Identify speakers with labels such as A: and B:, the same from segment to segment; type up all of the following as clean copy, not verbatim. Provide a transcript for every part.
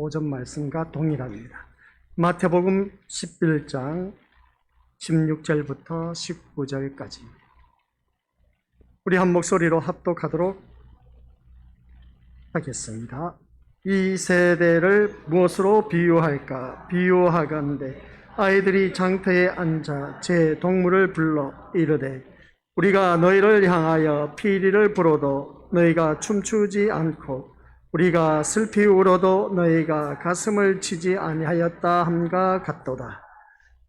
A: 오전 말씀과 동일합니다. 마태복음 11장 16절부터 19절까지 우리 한 목소리로 합독하도록 하겠습니다. 이 세대를 무엇으로 비유할까? 비유하건대 아이들이 장터에 앉아 제 동물을 불러 이르되 우리가 너희를 향하여 피리를 불어도 너희가 춤추지 않고 우리가 슬피 울어도 너희가 가슴을 치지 아니하였다 함과 같도다.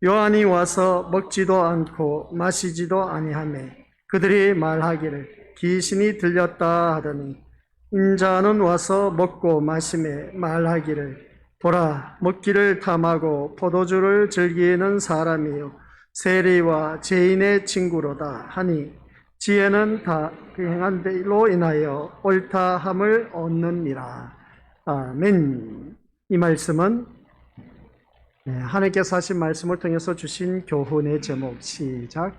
A: 요한이 와서 먹지도 않고 마시지도 아니하며 그들이 말하기를 귀신이 들렸다 하더니 인자는 와서 먹고 마시며 말하기를 보라 먹기를 탐하고 포도주를 즐기는 사람이요 세리와 죄인의 친구로다 하니 지혜는 다 그 행한 대로 인하여 옳다함을 얻느니라. 아멘. 이 말씀은 하나님께서 하신 말씀을 통해서 주신 교훈의 제목 시작.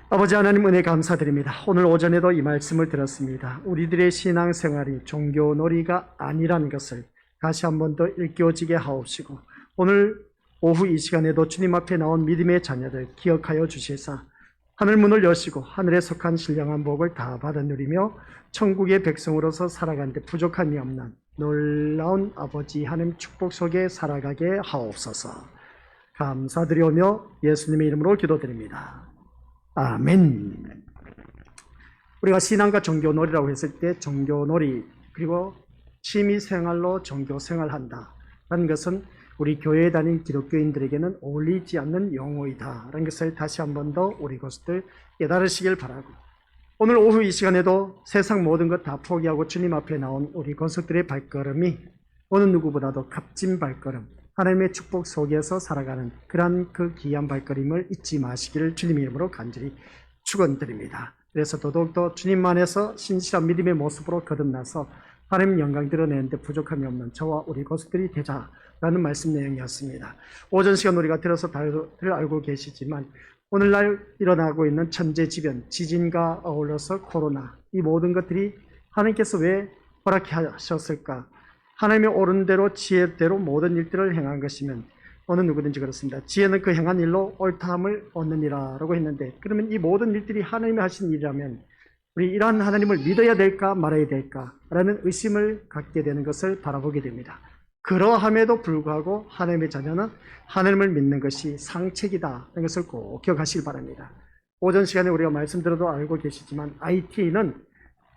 A: 아버지 하나님 은혜 감사드립니다. 오늘 오전에도 이 말씀을 들었습니다. 우리들의 신앙생활이 종교놀이가 아니라는 것을 다시 한 번 더 일깨워지게 하옵시고 오늘 오후 이 시간에도 주님 앞에 나온 믿음의 자녀들 기억하여 주시사 하늘 문을 여시고 하늘에 속한 신령한 복을 다 받아 누리며 천국의 백성으로서 살아가는데 부족함이 없는 놀라운 아버지 하나님 축복 속에 살아가게 하옵소서. 감사드리오며 예수님의 이름으로 기도드립니다. 아멘. 우리가 신앙과 종교놀이라고 했을 때 종교놀이 그리고 취미생활로 종교생활한다라는 것은 우리 교회에 다닌 기독교인들에게는 어울리지 않는 용어이다라는 것을 다시 한 번 더 우리 것들 깨달으시길 바라고 오늘 오후 이 시간에도 세상 모든 것 다 포기하고 주님 앞에 나온 우리 권속들의 발걸음이 어느 누구보다도 값진 발걸음 하나님의 축복 속에서 살아가는 그러한 그 귀한 발걸음을 잊지 마시기를 주님의 이름으로 간절히 축원드립니다. 그래서 더더욱더 주님 안에서 신실한 믿음의 모습으로 거듭나서 하나님 영광 드러내는데 부족함이 없는 저와 우리 권속들이 되자라는 말씀 내용이었습니다. 오전 시간 우리가 들어서 다들 알고 계시지만 오늘날 일어나고 있는 천재지변, 지진과 어울려서 코로나 이 모든 것들이 하나님께서 왜 허락하셨을까? 하나님의 옳은 대로 지혜대로 모든 일들을 행한 것이면 어느 누구든지 그렇습니다. 지혜는 그 행한 일로 옳다함을 얻느니라 라고 했는데 그러면 이 모든 일들이 하나님이 하신 일이라면 우리 이러한 하나님을 믿어야 될까 말아야 될까 라는 의심을 갖게 되는 것을 바라보게 됩니다. 그러함에도 불구하고 하나님의 자녀는 하나님을 믿는 것이 상책이다 라는 것을 꼭 기억하시기 바랍니다. 오전 시간에 우리가 말씀 들어도 알고 계시지만 IT는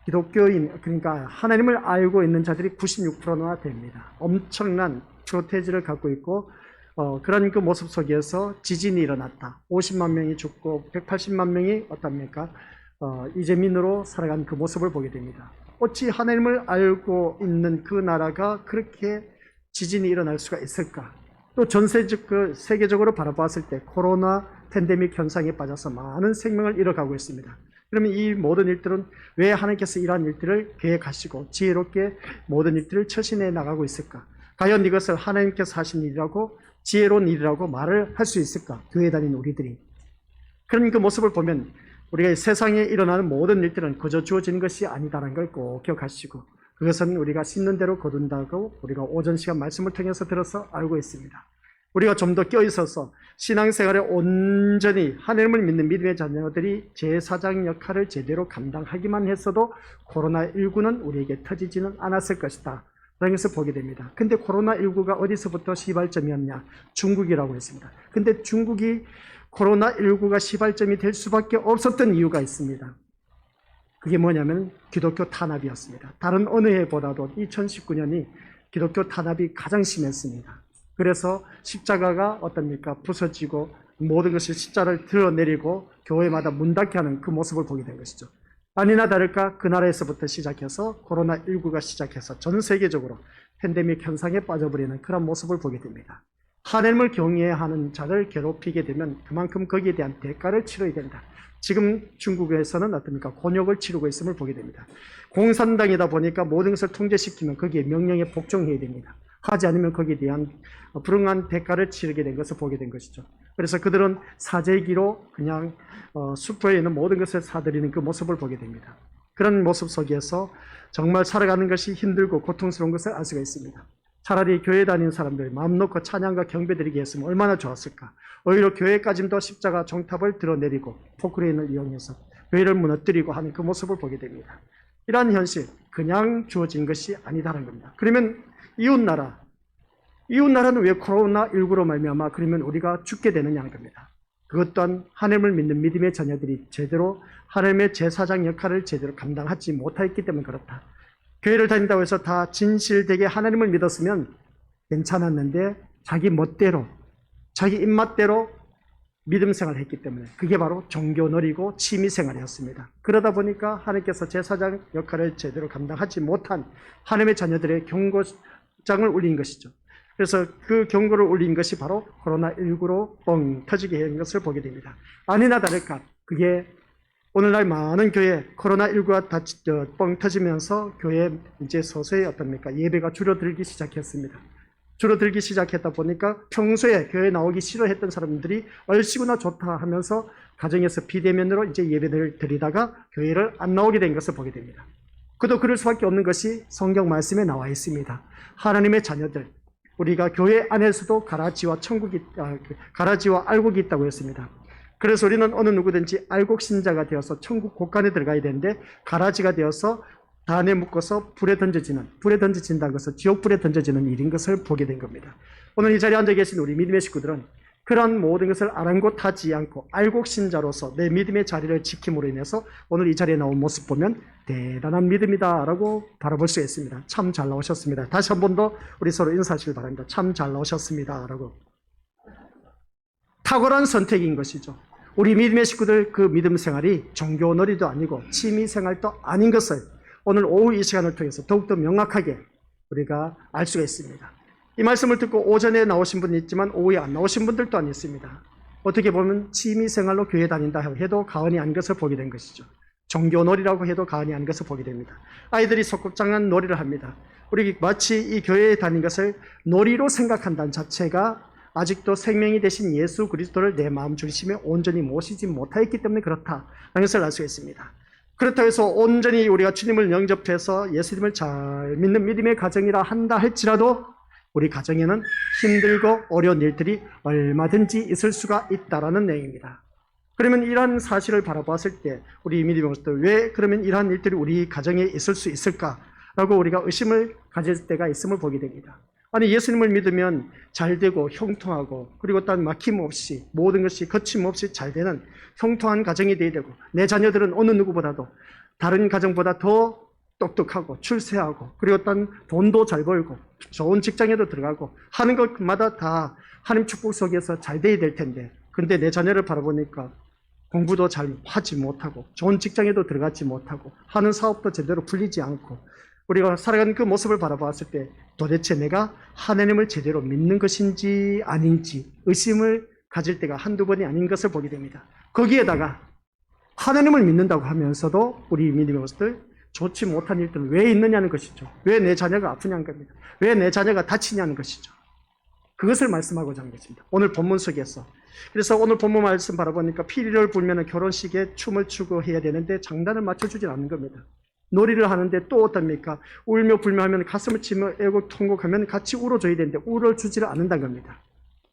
A: 기독교인 그러니까 하나님을 알고 있는 자들이 96%나 됩니다. 엄청난 프로테이지를 갖고 있고 그런 그 모습 속에서 지진이 일어났다. 50만 명이 죽고 180만 명이 어떻습니까? 이재민으로 살아간 그 모습을 보게 됩니다. 어찌 하나님을 알고 있는 그 나라가 그렇게 지진이 일어날 수가 있을까? 또 세계적으로 바라봤을 때 코로나 팬데믹 현상에 빠져서 많은 생명을 잃어가고 있습니다. 그러면 이 모든 일들은 왜 하나님께서 이러한 일들을 계획하시고 지혜롭게 모든 일들을 처신해 나가고 있을까? 과연 이것을 하나님께서 하신 일이라고 지혜로운 일이라고 말을 할 수 있을까? 교회 다니는 우리들이. 그런 그 모습을 보면 우리가 세상에 일어나는 모든 일들은 그저 주어지는 것이 아니다라는 걸 꼭 기억하시고 그것은 우리가 씻는 대로 거둔다고 우리가 오전 시간 말씀을 통해서 들어서 알고 있습니다. 우리가 좀 더 껴있어서 신앙생활에 온전히 하나님을 믿는 믿음의 자녀들이 제사장 역할을 제대로 감당하기만 했어도 코로나19는 우리에게 터지지는 않았을 것이다 라는 것을 보게 됩니다. 근데 코로나19가 어디서부터 시발점이었냐? 중국이라고 했습니다. 근데 중국이 코로나19가 시발점이 될 수밖에 없었던 이유가 있습니다. 그게 뭐냐면 기독교 탄압이었습니다. 다른 어느 해보다도 2019년이 기독교 탄압이 가장 심했습니다. 그래서 십자가가 어떻습니까? 부서지고 모든 것을 십자가를 드러내리고 교회마다 문 닫게 하는 그 모습을 보게 된 것이죠. 아니나 다를까 그 나라에서부터 시작해서 코로나19가 시작해서 전 세계적으로 팬데믹 현상에 빠져버리는 그런 모습을 보게 됩니다. 하나님을 경외하는 자를 괴롭히게 되면 그만큼 거기에 대한 대가를 치러야 된다. 지금 중국에서는 어떻습니까? 곤욕을 치르고 있음을 보게 됩니다. 공산당이다 보니까 모든 것을 통제시키면 거기에 명령에 복종해야 됩니다. 하지 않으면 거기에 대한 불응한 대가를 치르게 된 것을 보게 된 것이죠. 그래서 그들은 사재기로 그냥 슈퍼에 있는 모든 것을 사들이는 그 모습을 보게 됩니다. 그런 모습 속에서 정말 살아가는 것이 힘들고 고통스러운 것을 알 수가 있습니다. 차라리 교회 다니는 사람들 마음 놓고 찬양과 경배 드리게 했으면 얼마나 좋았을까. 오히려 교회까지도 십자가 종탑을 드러내리고 포크레인을 이용해서 교회를 무너뜨리고 하는 그 모습을 보게 됩니다. 이러한 현실, 그냥 주어진 것이 아니다라는 겁니다. 그러면 이웃나라는 왜 코로나19로 말미암아 그러면 우리가 죽게 되느냐는 겁니다. 그것 또한 하나님을 믿는 믿음의 자녀들이 제대로 하나님의 제사장 역할을 제대로 감당하지 못했기 때문에 그렇다. 교회를 다닌다고 해서 다 진실되게 하나님을 믿었으면 괜찮았는데 자기 멋대로, 자기 입맛대로 믿음 생활을 했기 때문에 그게 바로 종교놀이고 취미생활이었습니다. 그러다 보니까 하나님께서 제사장 역할을 제대로 감당하지 못한 하나님의 자녀들의 경고장을 울린 것이죠. 그래서 그 경고를 울린 것이 바로 코로나19로 뻥 터지게 한 것을 보게 됩니다. 아니나 다를까 그게 오늘날 많은 교회 코로나19가 뻥 터지면서 교회 이제 서서히 예배가 줄어들기 시작했습니다. 줄어들기 시작했다 보니까 평소에 교회 나오기 싫어했던 사람들이 얼씨구나 좋다 하면서 가정에서 비대면으로 이제 예배를 드리다가 교회를 안 나오게 된 것을 보게 됩니다. 그도 그럴 수밖에 없는 것이 성경 말씀에 나와 있습니다. 하나님의 자녀들, 우리가 교회 안에서도 가라지와 알곡이 있다고 했습니다. 그래서 우리는 어느 누구든지 알곡 신자가 되어서 천국 곳간에 들어가야 되는데 가라지가 되어서 단에 묶어서 불에 던져진다는 것은 지옥불에 던져지는 일인 것을 보게 된 겁니다. 오늘 이 자리에 앉아 계신 우리 믿음의 식구들은 그런 모든 것을 아랑곳하지 않고 알곡 신자로서 내 믿음의 자리를 지킴으로 인해서 오늘 이 자리에 나온 모습 보면 대단한 믿음이다라고 바라볼 수 있습니다. 참 잘 나오셨습니다. 다시 한 번 더 우리 서로 인사하시길 바랍니다. 참 잘 나오셨습니다라고. 탁월한 선택인 것이죠. 우리 믿음의 식구들 그 믿음 생활이 종교놀이도 아니고 취미생활도 아닌 것을 오늘 오후 이 시간을 통해서 더욱더 명확하게 우리가 알 수가 있습니다. 이 말씀을 듣고 오전에 나오신 분이 있지만 오후에 안 나오신 분들 또한 있습니다. 어떻게 보면 취미생활로 교회 다닌다 해도 가언이 아닌 것을 보게 된 것이죠. 종교놀이라고 해도 가언이 아닌 것을 보게 됩니다. 아이들이 소꿉장난 놀이를 합니다. 우리 마치 이 교회에 다닌 것을 놀이로 생각한다는 자체가 아직도 생명이 되신 예수 그리스도를 내 마음 중심에 온전히 모시지 못하였기 때문에 그렇다는 것을 알 수 있습니다. 그렇다고 해서 온전히 우리가 주님을 영접해서 예수님을 잘 믿는 믿음의 가정이라 한다 할지라도 우리 가정에는 힘들고 어려운 일들이 얼마든지 있을 수가 있다라는 내용입니다. 그러면 이러한 사실을 바라보았을 때 우리 믿음의 모습들 왜 그러면 이러한 일들이 우리 가정에 있을 수 있을까라고 우리가 의심을 가질 때가 있음을 보게 됩니다. 아니 예수님을 믿으면 잘 되고 형통하고 그리고 또 막힘없이 모든 것이 거침없이 잘 되는 형통한 가정이 되어야 되고 내 자녀들은 어느 누구보다도 다른 가정보다 더 똑똑하고 출세하고 그리고 또 돈도 잘 벌고 좋은 직장에도 들어가고 하는 것마다 다 하나님 축복 속에서 잘 돼야 될 텐데 근데 내 자녀를 바라보니까 공부도 잘 하지 못하고 좋은 직장에도 들어가지 못하고 하는 사업도 제대로 풀리지 않고 우리가 살아가는 그 모습을 바라보았을 때 도대체 내가 하나님을 제대로 믿는 것인지 아닌지 의심을 가질 때가 한두 번이 아닌 것을 보게 됩니다. 거기에다가 하나님을 믿는다고 하면서도 우리 믿음의 모습들 좋지 못한 일들은 왜 있느냐는 것이죠. 왜 내 자녀가 아프냐는 겁니다. 왜 내 자녀가 다치냐는 것이죠. 그것을 말씀하고자 하는 것입니다. 오늘 본문 속에서. 그래서 오늘 본문 말씀 바라보니까 피리를 불면 결혼식에 춤을 추고 해야 되는데 장단을 맞춰주질 않는 겁니다. 놀이를 하는데 또 어떻습니까? 울며 불며 하면 가슴을 치며 애고 통곡하면 같이 울어줘야 되는데 울어주지를 않는다는 겁니다.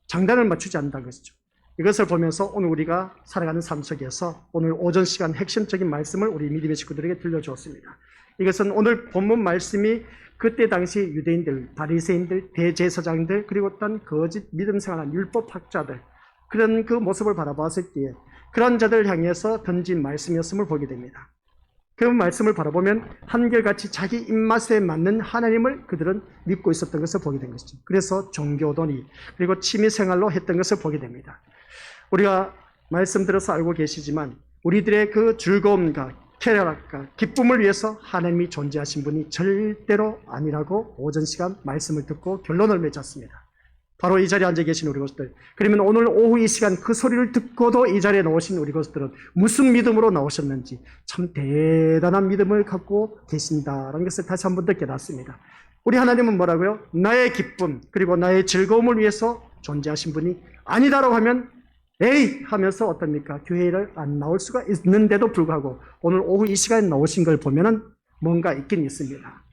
A: 장단을 맞추지 않는다는 것이죠. 이것을 보면서 오늘 우리가 살아가는 삶 속에서 오늘 오전 시간 핵심적인 말씀을 우리 믿음의 식구들에게 들려주었습니다. 이것은 오늘 본문 말씀이 그때 당시 유대인들, 바리새인들, 대제사장들 그리고 어떤 거짓 믿음 생활한 율법학자들 그런 그 모습을 바라보았을 때에 그런 자들을 향해서 던진 말씀이었음을 보게 됩니다. 그 말씀을 바라보면 한결같이 자기 입맛에 맞는 하나님을 그들은 믿고 있었던 것을 보게 된 것이죠. 그래서 종교돈이 그리고 취미생활로 했던 것을 보게 됩니다. 우리가 말씀 들어서 알고 계시지만 우리들의 그 즐거움과 쾌락과 기쁨을 위해서 하나님이 존재하신 분이 절대로 아니라고 오전 시간 말씀을 듣고 결론을 맺었습니다. 바로 이 자리에 앉아 계신 우리 것들. 그러면 오늘 오후 이 시간 그 소리를 듣고도 이 자리에 나오신 우리 것들은 무슨 믿음으로 나오셨는지 참 대단한 믿음을 갖고 계신다라는 것을 다시 한 번 더 깨닫습니다. 우리 하나님은 뭐라고요? 나의 기쁨 그리고 나의 즐거움을 위해서 존재하신 분이 아니다라고 하면 에이 하면서 어떻습니까? 교회를 안 나올 수가 있는데도 불구하고 오늘 오후 이 시간에 나오신 걸 보면은 뭔가 있긴 있습니다.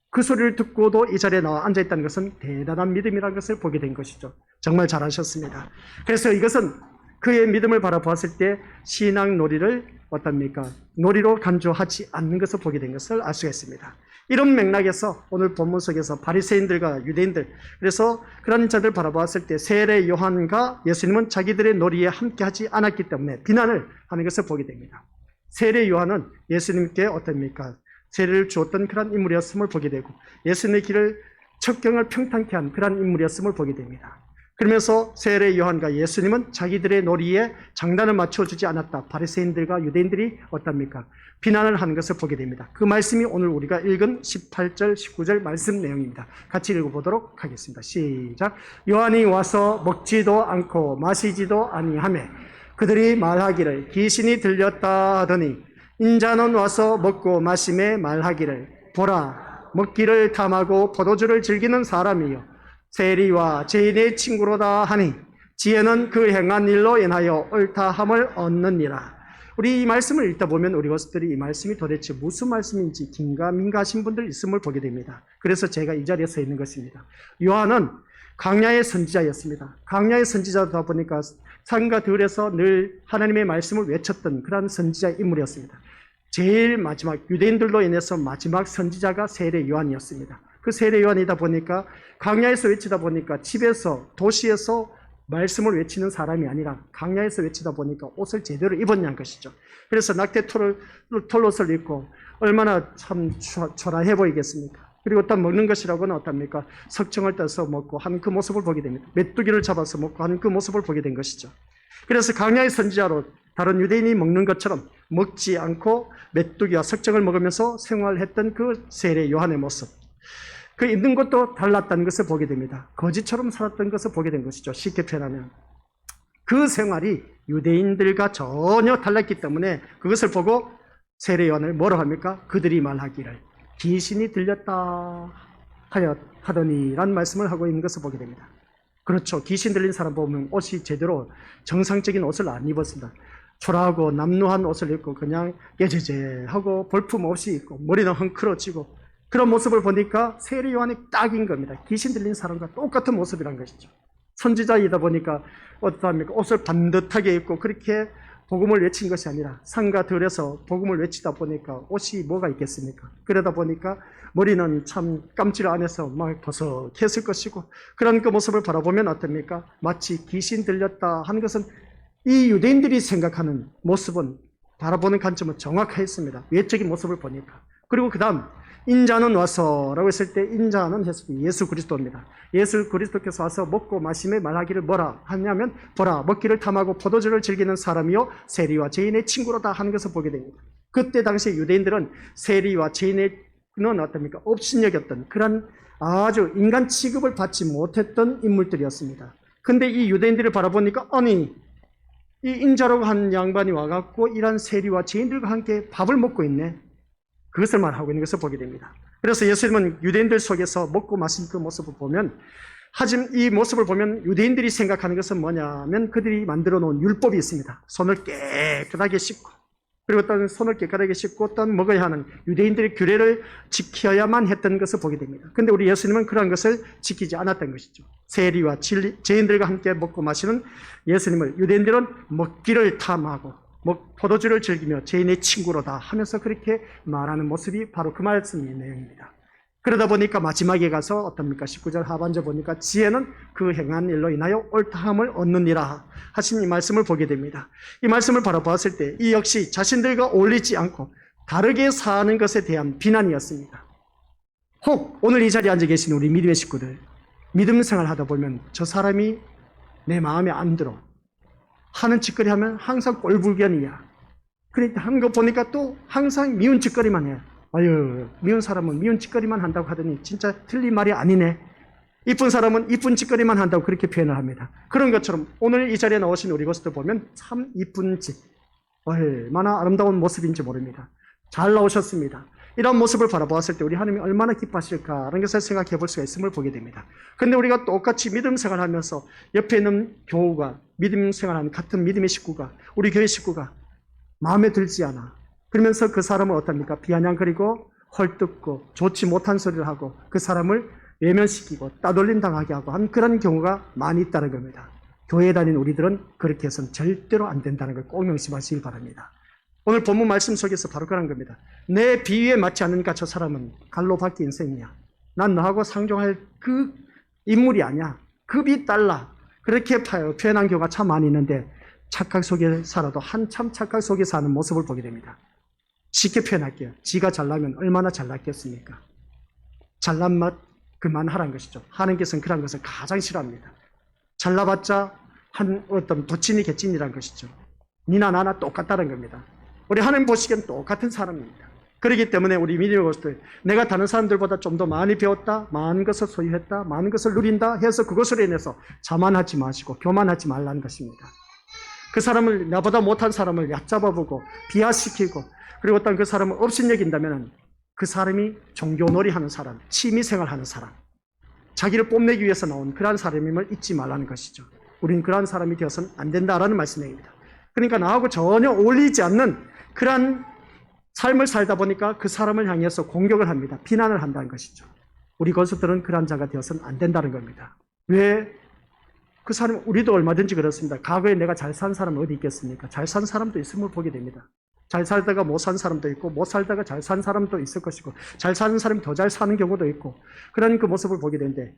A: 그 소리를 듣고도 이 자리에 나와 앉아있다는 것은 대단한 믿음이라는 것을 보게 된 것이죠. 정말 잘하셨습니다. 그래서 이것은 그의 믿음을 바라보았을 때 신앙 놀이를 어떻습니까? 놀이로 간주하지 않는 것을 보게 된 것을 알 수가 있습니다. 이런 맥락에서 오늘 본문 속에서 바리새인들과 유대인들, 그래서 그런 자들 바라보았을 때 세례 요한과 예수님은 자기들의 놀이에 함께하지 않았기 때문에 비난을 하는 것을 보게 됩니다. 세례 요한은 예수님께 어떻습니까? 세례를 주었던 그런 인물이었음을 보게 되고 예수님의 길을 첩경을 평탄케 한 그런 인물이었음을 보게 됩니다. 그러면서 세례 요한과 예수님은 자기들의 놀이에 장단을 맞춰주지 않았다. 바리새인들과 유대인들이 어떻습니까? 비난을 하는 것을 보게 됩니다. 그 말씀이 오늘 우리가 읽은 18절, 19절 말씀 내용입니다. 같이 읽어보도록 하겠습니다. 시작. 요한이 와서 먹지도 않고 마시지도 아니하매 그들이 말하기를 귀신이 들렸다 하더니 인자는 와서 먹고 마심에 말하기를 보라 먹기를 탐하고 포도주를 즐기는 사람이요 세리와 죄인의 친구로다 하니 지혜는 그 행한 일로 인하여 옳다함을 얻느니라. 우리 이 말씀을 읽다 보면 우리 것들이 이 말씀이 도대체 무슨 말씀인지 긴가민가 하신 분들 있음을 보게 됩니다. 그래서 제가 이 자리에 서 있는 것입니다. 요한은 광야의 선지자였습니다. 광야의 선지자다 보니까 산과 들에서 늘 하나님의 말씀을 외쳤던 그런 선지자 인물이었습니다. 제일 마지막 유대인들로 인해서 마지막 선지자가 세례 요한이었습니다. 그 세례 요한이다 보니까 광야에서 외치다 보니까 집에서 도시에서 말씀을 외치는 사람이 아니라 광야에서 외치다 보니까 옷을 제대로 입었냐는 것이죠. 그래서 낙태 털옷을 입고 얼마나 참 초라해 보이겠습니까? 그리고 또 먹는 것이라고는 어떻습니까? 석청을 떠서 먹고 한 그 모습을 보게 됩니다. 메뚜기를 잡아서 먹고 한 그 모습을 보게 된 것이죠. 그래서 광야의 선지자로 다른 유대인이 먹는 것처럼 먹지 않고 메뚜기와 석청을 먹으면서 생활했던 그 세례 요한의 모습. 그 있는 것도 달랐다는 것을 보게 됩니다. 거지처럼 살았던 것을 보게 된 것이죠. 쉽게 표현하면. 그 생활이 유대인들과 전혀 달랐기 때문에 그것을 보고 세례 요한을 뭐라 합니까? 그들이 말하기를 귀신이 들렸다 하더니 라는 말씀을 하고 있는 것을 보게 됩니다. 그렇죠. 귀신 들린 사람 보면 옷이 제대로 정상적인 옷을 안 입었습니다. 초라하고 남루한 옷을 입고 그냥 깨제제하고 볼품 없이 입고 머리는 헝클어지고 그런 모습을 보니까 세례 요한이 딱인 겁니다. 귀신 들린 사람과 똑같은 모습이란 것이죠. 선지자이다 보니까 어떠합니까? 옷을 반듯하게 입고 그렇게 복음을 외친 것이 아니라 산과 들에서 복음을 외치다 보니까 옷이 뭐가 있겠습니까? 그러다 보니까 머리는 참 깜질 안에서 막 버석했을 것이고 그런 그 모습을 바라보면 어떻습니까? 마치 귀신 들렸다 하는 것은 이 유대인들이 생각하는 모습은 바라보는 관점은 정확했습니다. 외적인 모습을 보니까. 그리고 그 다음 인자는 와서 라고 했을 때 인자는 예수 그리스도입니다. 예수 그리스도께서 와서 먹고 마심에 말하기를 뭐라 하냐면 보라 먹기를 탐하고 포도주를 즐기는 사람이요 세리와 죄인의 친구로다 하는 것을 보게 됩니다. 그때 당시 유대인들은 세리와 죄인은 어떻습니까? 업신여겼던 그런 아주 인간 취급을 받지 못했던 인물들이었습니다. 근데 이 유대인들을 바라보니까 아니 이 인자라고 한 양반이 와갖고 이런 세리와 죄인들과 함께 밥을 먹고 있네. 그것을 말하고 있는 것을 보게 됩니다. 그래서 예수님은 유대인들 속에서 먹고 마신 그 모습을 보면 하지만 이 모습을 보면 유대인들이 생각하는 것은 뭐냐면 그들이 만들어 놓은 율법이 있습니다. 손을 깨끗하게 씻고 그리고 또 손을 깨끗하게 씻고 또 먹어야 하는 유대인들의 규례를 지켜야만 했던 것을 보게 됩니다. 그런데 우리 예수님은 그런 것을 지키지 않았던 것이죠. 세리와 죄인들과 함께 먹고 마시는 예수님을 유대인들은 먹기를 탐하고 포도주를 즐기며 죄인의 친구로다 하면서 그렇게 말하는 모습이 바로 그 말씀의 내용입니다. 그러다 보니까 마지막에 가서 어떻습니까? 19절 하반절 보니까 지혜는 그 행한 일로 인하여 옳다함을 얻느니라 하신 이 말씀을 보게 됩니다. 이 말씀을 바라보았을 때 이 역시 자신들과 어울리지 않고 다르게 사는 것에 대한 비난이었습니다. 혹 오늘 이 자리에 앉아 계신 우리 믿음의 식구들 믿음 생활 하다 보면 저 사람이 내 마음에 안 들어 하는 짓거리 하면 항상 꼴불견이야. 그러니까 한 거 보니까 또 항상 미운 짓거리만 해. 아유, 미운 사람은 미운 짓거리만 한다고 하더니 진짜 틀린 말이 아니네. 이쁜 사람은 이쁜 짓거리만 한다고 그렇게 표현을 합니다. 그런 것처럼 오늘 이 자리에 나오신 우리 것들 보면 참 이쁜 짓, 얼마나 아름다운 모습인지 모릅니다. 잘 나오셨습니다. 이런 모습을 바라보았을 때 우리 하나님이 얼마나 기뻐하실까라는 것을 생각해 볼 수가 있음을 보게 됩니다. 그런데 우리가 똑같이 믿음 생활하면서 옆에 있는 교우가 믿음 생활하는 같은 믿음의 식구가 우리 교회 식구가 마음에 들지 않아. 그러면서 그 사람을 어떻습니까? 비아냥거리고 헐뜯고 좋지 못한 소리를 하고 그 사람을 외면시키고 따돌림 당하게 하고 한 그런 경우가 많이 있다는 겁니다. 교회에 다니는 우리들은 그렇게 해서는 절대로 안 된다는 걸 꼭 명심하시길 바랍니다. 오늘 본문 말씀 속에서 바로 그런 겁니다. 내 비위에 맞지 않으니까 저 사람은 갈로 밖에 인생이야. 난 너하고 상종할 그 인물이 아니야. 급이 달라. 그렇게 표현한 경우가 참 많이 있는데 착각 속에 살아도 한참 착각 속에 사는 모습을 보게 됩니다. 쉽게 표현할게요. 지가 잘나면 얼마나 잘났겠습니까? 잘난 맛 그만하라는 것이죠. 하나님께서는 그런 것을 가장 싫어합니다. 잘나봤자 한 어떤 도친이 개찐이라는 것이죠. 니나 나나 똑같다는 겁니다. 우리 하나님 보시기엔 똑같은 사람입니다. 그렇기 때문에 우리 믿음의 것들 내가 다른 사람들보다 좀 더 많이 배웠다, 많은 것을 소유했다, 많은 것을 누린다 해서 그것으로 인해서 자만하지 마시고 교만하지 말라는 것입니다. 그 사람을 나보다 못한 사람을 얕잡아보고 비하시키고 그리고 어떤 그 사람을 업신여긴다면 그 사람이 종교놀이 하는 사람, 취미생활하는 사람, 자기를 뽐내기 위해서 나온 그러한 사람임을 잊지 말라는 것이죠. 우리는 그러한 사람이 되어서는 안 된다라는 말씀입니다. 그러니까 나하고 전혀 어울리지 않는 그러한 삶을 살다 보니까 그 사람을 향해서 공격을 합니다. 비난을 한다는 것이죠. 우리 건수들은 그러한 자가 되어서는 안 된다는 겁니다. 왜? 그 사람, 우리도 얼마든지 그렇습니다. 과거에 내가 잘 산 사람은 어디 있겠습니까? 잘 산 사람도 있음을 보게 됩니다. 잘 살다가 못 산 사람도 있고 못 살다가 잘 산 사람도 있을 것이고 잘 사는 사람이 더 잘 사는 경우도 있고 그런 그 모습을 보게 되는데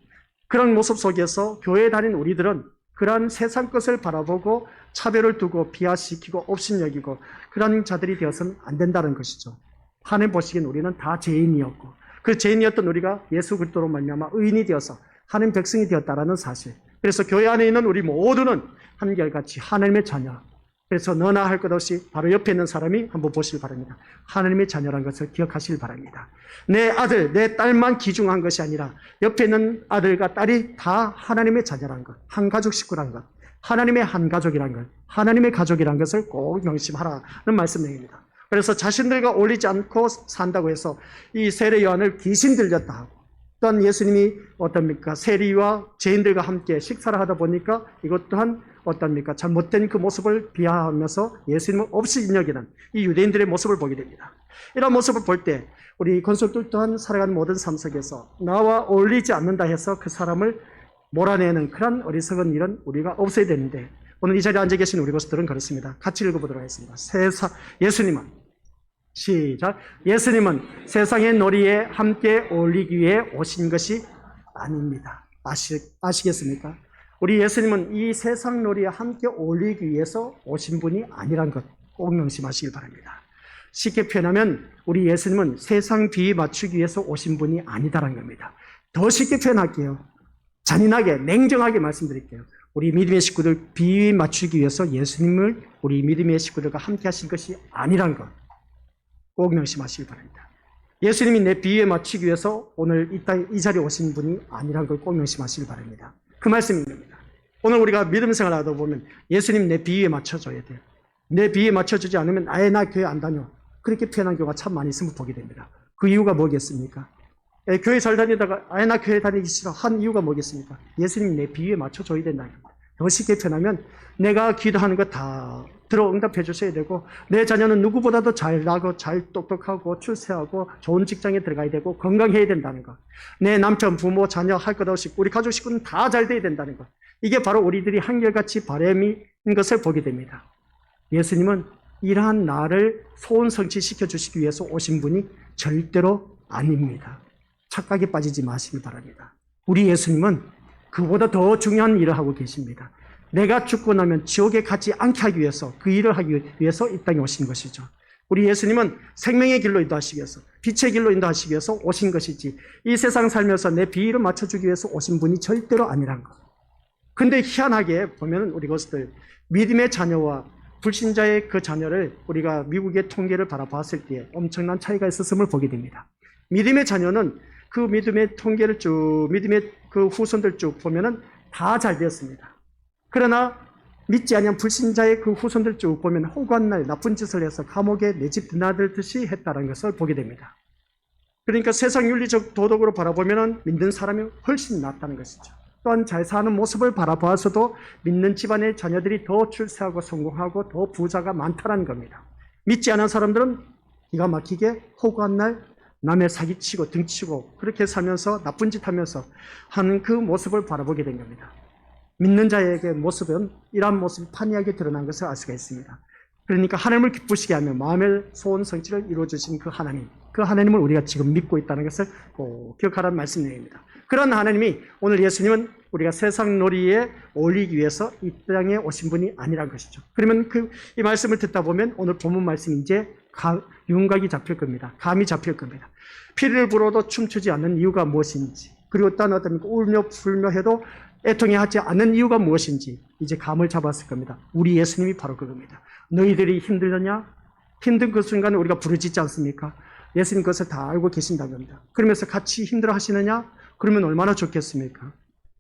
A: 그런 모습 속에서 교회에 다니는 우리들은 그러한 세상 것을 바라보고 차별을 두고 비하시키고 업신여기고 그런 자들이 되어서는 안 된다는 것이죠. 하나님 보시기엔 우리는 다 죄인이었고 그 죄인이었던 우리가 예수 그리스도로 말미암아 의인이 되어서 하나님 백성이 되었다라는 사실. 그래서 교회 안에 있는 우리 모두는 한결같이 하나님의 자녀. 그래서 너나 할 것 없이 바로 옆에 있는 사람이 한번 보시기 바랍니다. 하나님의 자녀라는 것을 기억하시길 바랍니다. 내 아들, 내 딸만 귀중한 것이 아니라 옆에 있는 아들과 딸이 다 하나님의 자녀라는 것, 한 가족 식구라는 것, 하나님의 한 가족이라는 것, 하나님의 가족이라는 것을 꼭 명심하라는 말씀입니다. 그래서 자신들과 어울리지 않고 산다고 해서 이 세례 요한을 귀신 들렸다 하고 또한 예수님이 어떻습니까? 세리와 죄인들과 함께 식사를 하다 보니까 이것 또한 어떻습니까? 잘못된 그 모습을 비하하면서 예수님을 없이 인여기는 이 유대인들의 모습을 보게 됩니다. 이런 모습을 볼 때 우리 건설들 또한 살아가는 모든 삶 속에서 나와 어울리지 않는다 해서 그 사람을 몰아내는 그런 어리석은 일은 우리가 없어야 되는데 오늘 이 자리에 앉아 계신 우리 것들은 그렇습니다. 같이 읽어보도록 하겠습니다. 예수님은 시작. 예수님은 세상의 놀이에 함께 어울리기 위해 오신 것이 아닙니다. 아시겠습니까? 우리 예수님은 이 세상 놀이에 함께 어울리기 위해서 오신 분이 아니란 것 꼭 명심하시길 바랍니다. 쉽게 표현하면 우리 예수님은 세상 비에 맞추기 위해서 오신 분이 아니다라는 겁니다. 더 쉽게 표현할게요. 잔인하게 냉정하게 말씀드릴게요. 우리 믿음의 식구들 비에 맞추기 위해서 예수님을 우리 믿음의 식구들과 함께 하신 것이 아니란 것 꼭 명심하시기 바랍니다. 예수님이 내 비위에 맞추기 위해서 오늘 이 자리에 오신 분이 아니란 걸 꼭 명심하시기 바랍니다. 그 말씀인 겁니다. 오늘 우리가 믿음 생활을 하다 보면 예수님 내 비위에 맞춰줘야 돼요. 내 비위에 맞춰주지 않으면 아예 나 교회 안 다녀. 그렇게 표현한 경우가 참 많이 있음을 보게 됩니다. 그 이유가 뭐겠습니까? 교회 잘 다니다가 아예 나 교회 다니기 싫어 한 이유가 뭐겠습니까? 예수님 내 비위에 맞춰줘야 된다는 겁니다. 더 쉽게 표현하면 내가 기도하는 거 다 들어 응답해 주셔야 되고 내 자녀는 누구보다도 잘나고 잘 똑똑하고 출세하고 좋은 직장에 들어가야 되고 건강해야 된다는 것. 내 남편, 부모, 자녀 할 것 없이 우리 가족 식구는 다 잘 돼야 된다는 것. 이게 바로 우리들이 한결같이 바람인 것을 보게 됩니다. 예수님은 이러한 나를 소원 성취시켜 주시기 위해서 오신 분이 절대로 아닙니다. 착각에 빠지지 마시기 바랍니다. 우리 예수님은 그보다 더 중요한 일을 하고 계십니다. 내가 죽고 나면 지옥에 가지 않게 하기 위해서 그 일을 하기 위해서 이 땅에 오신 것이죠. 우리 예수님은 생명의 길로 인도하시기 위해서 빛의 길로 인도하시기 위해서 오신 것이지 이 세상 살면서 내 비위를 맞춰주기 위해서 오신 분이 절대로 아니란 것. 근데 희한하게 보면 우리 것들 믿음의 자녀와 불신자의 그 자녀를 우리가 미국의 통계를 바라봤을 때 엄청난 차이가 있었음을 보게 됩니다. 믿음의 자녀는 그 믿음의 통계를 믿음의 그 후손들 쭉 보면은 다 잘 되었습니다. 그러나 믿지 아니한 불신자의 그 후손들 쭉 보면 호구한 날 나쁜 짓을 해서 감옥에 내 집 드나들듯이 했다는 것을 보게 됩니다. 그러니까 세상 윤리적 도덕으로 바라보면 믿는 사람이 훨씬 낫다는 것이죠. 또한 잘 사는 모습을 바라보아서도 믿는 집안의 자녀들이 더 출세하고 성공하고 더 부자가 많다는 겁니다. 믿지 않은 사람들은 기가 막히게 허구한 날 남의 사기치고 등치고 그렇게 살면서 나쁜 짓 하면서 하는 그 모습을 바라보게 된 겁니다. 믿는 자에게 모습은 이러한 모습이 판이하게 드러난 것을 알 수가 있습니다. 그러니까 하나님을 기쁘시게 하며 마음의 소원 성취를 이루어주신 그 하나님을 우리가 지금 믿고 있다는 것을 꼭 기억하라는 말씀 내용입니다. 그런 하나님이 오늘 예수님은 우리가 세상 놀이에 어울리기 위해서 이 땅에 오신 분이 아니란 것이죠. 그러면 이 말씀을 듣다 보면 오늘 본문 말씀이 이제 윤곽이 잡힐 겁니다. 감이 잡힐 겁니다. 피를 불어도 춤추지 않는 이유가 무엇인지, 그리고 또 어떤 울며 불며 해도 애통해 하지 않는 이유가 무엇인지 이제 감을 잡았을 겁니다. 우리 예수님이 바로 그겁니다. 너희들이 힘들느냐? 힘든 그 순간에 우리가 부르짖지 않습니까? 예수님 그것을 다 알고 계신다는 겁니다. 그러면서 같이 힘들어 하시느냐? 그러면 얼마나 좋겠습니까?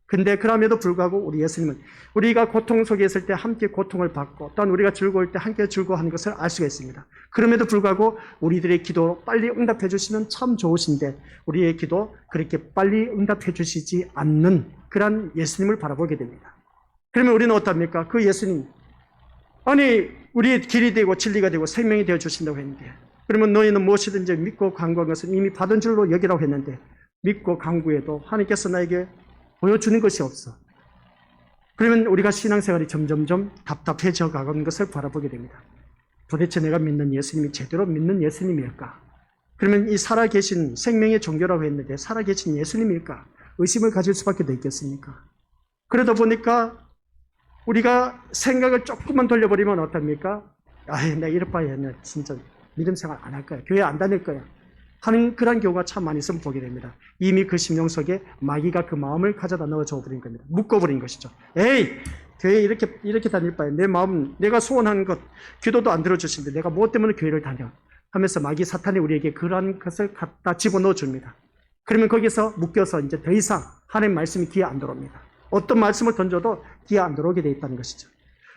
A: 근데 그럼에도 불구하고 우리 예수님은 우리가 고통 속에 있을 때 함께 고통을 받고 또한 우리가 즐거울 때 함께 즐거워하는 것을 알 수가 있습니다. 그럼에도 불구하고 우리들의 기도 빨리 응답해 주시면 참 좋으신데 우리의 기도 그렇게 빨리 응답해 주시지 않는 그런 예수님을 바라보게 됩니다. 그러면 우리는 어떻습니까? 그 예수님, 아니 우리의 길이 되고 진리가 되고 생명이 되어 주신다고 했는데, 그러면 너희는 무엇이든지 믿고 간구한 것은 이미 받은 줄로 여기라고 했는데 믿고 간구해도 하나님께서 나에게 보여주는 것이 없어. 그러면 우리가 신앙생활이 점점점 답답해져 가는 것을 바라보게 됩니다. 도대체 내가 믿는 예수님이 제대로 믿는 예수님일까? 그러면 이 살아계신 생명의 종교라고 했는데 살아계신 예수님일까? 의심을 가질 수밖에 없겠습니까? 그러다 보니까 우리가 생각을 조금만 돌려버리면 어떻습니까? 내가 이럴 바에 진짜 믿음 생활 안 할 거야. 교회 안 다닐 거야. 하는 그런 경우가 참 많이 있으면 보게 됩니다. 이미 그 심령 속에 마귀가 그 마음을 가져다 넣어줘 버린 겁니다. 묶어버린 것이죠. 에이! 교회 이렇게 다닐 바에 내 마음, 내가 소원하는 것, 기도도 안 들어주시는데 내가 무엇 때문에 교회를 다녀? 하면서 마귀 사탄이 우리에게 그러한 것을 갖다 집어넣어 줍니다. 그러면 거기서 묶여서 이제 더 이상 하나님 말씀이 귀에 안 들어옵니다. 어떤 말씀을 던져도 귀에 안 들어오게 돼 있다는 것이죠.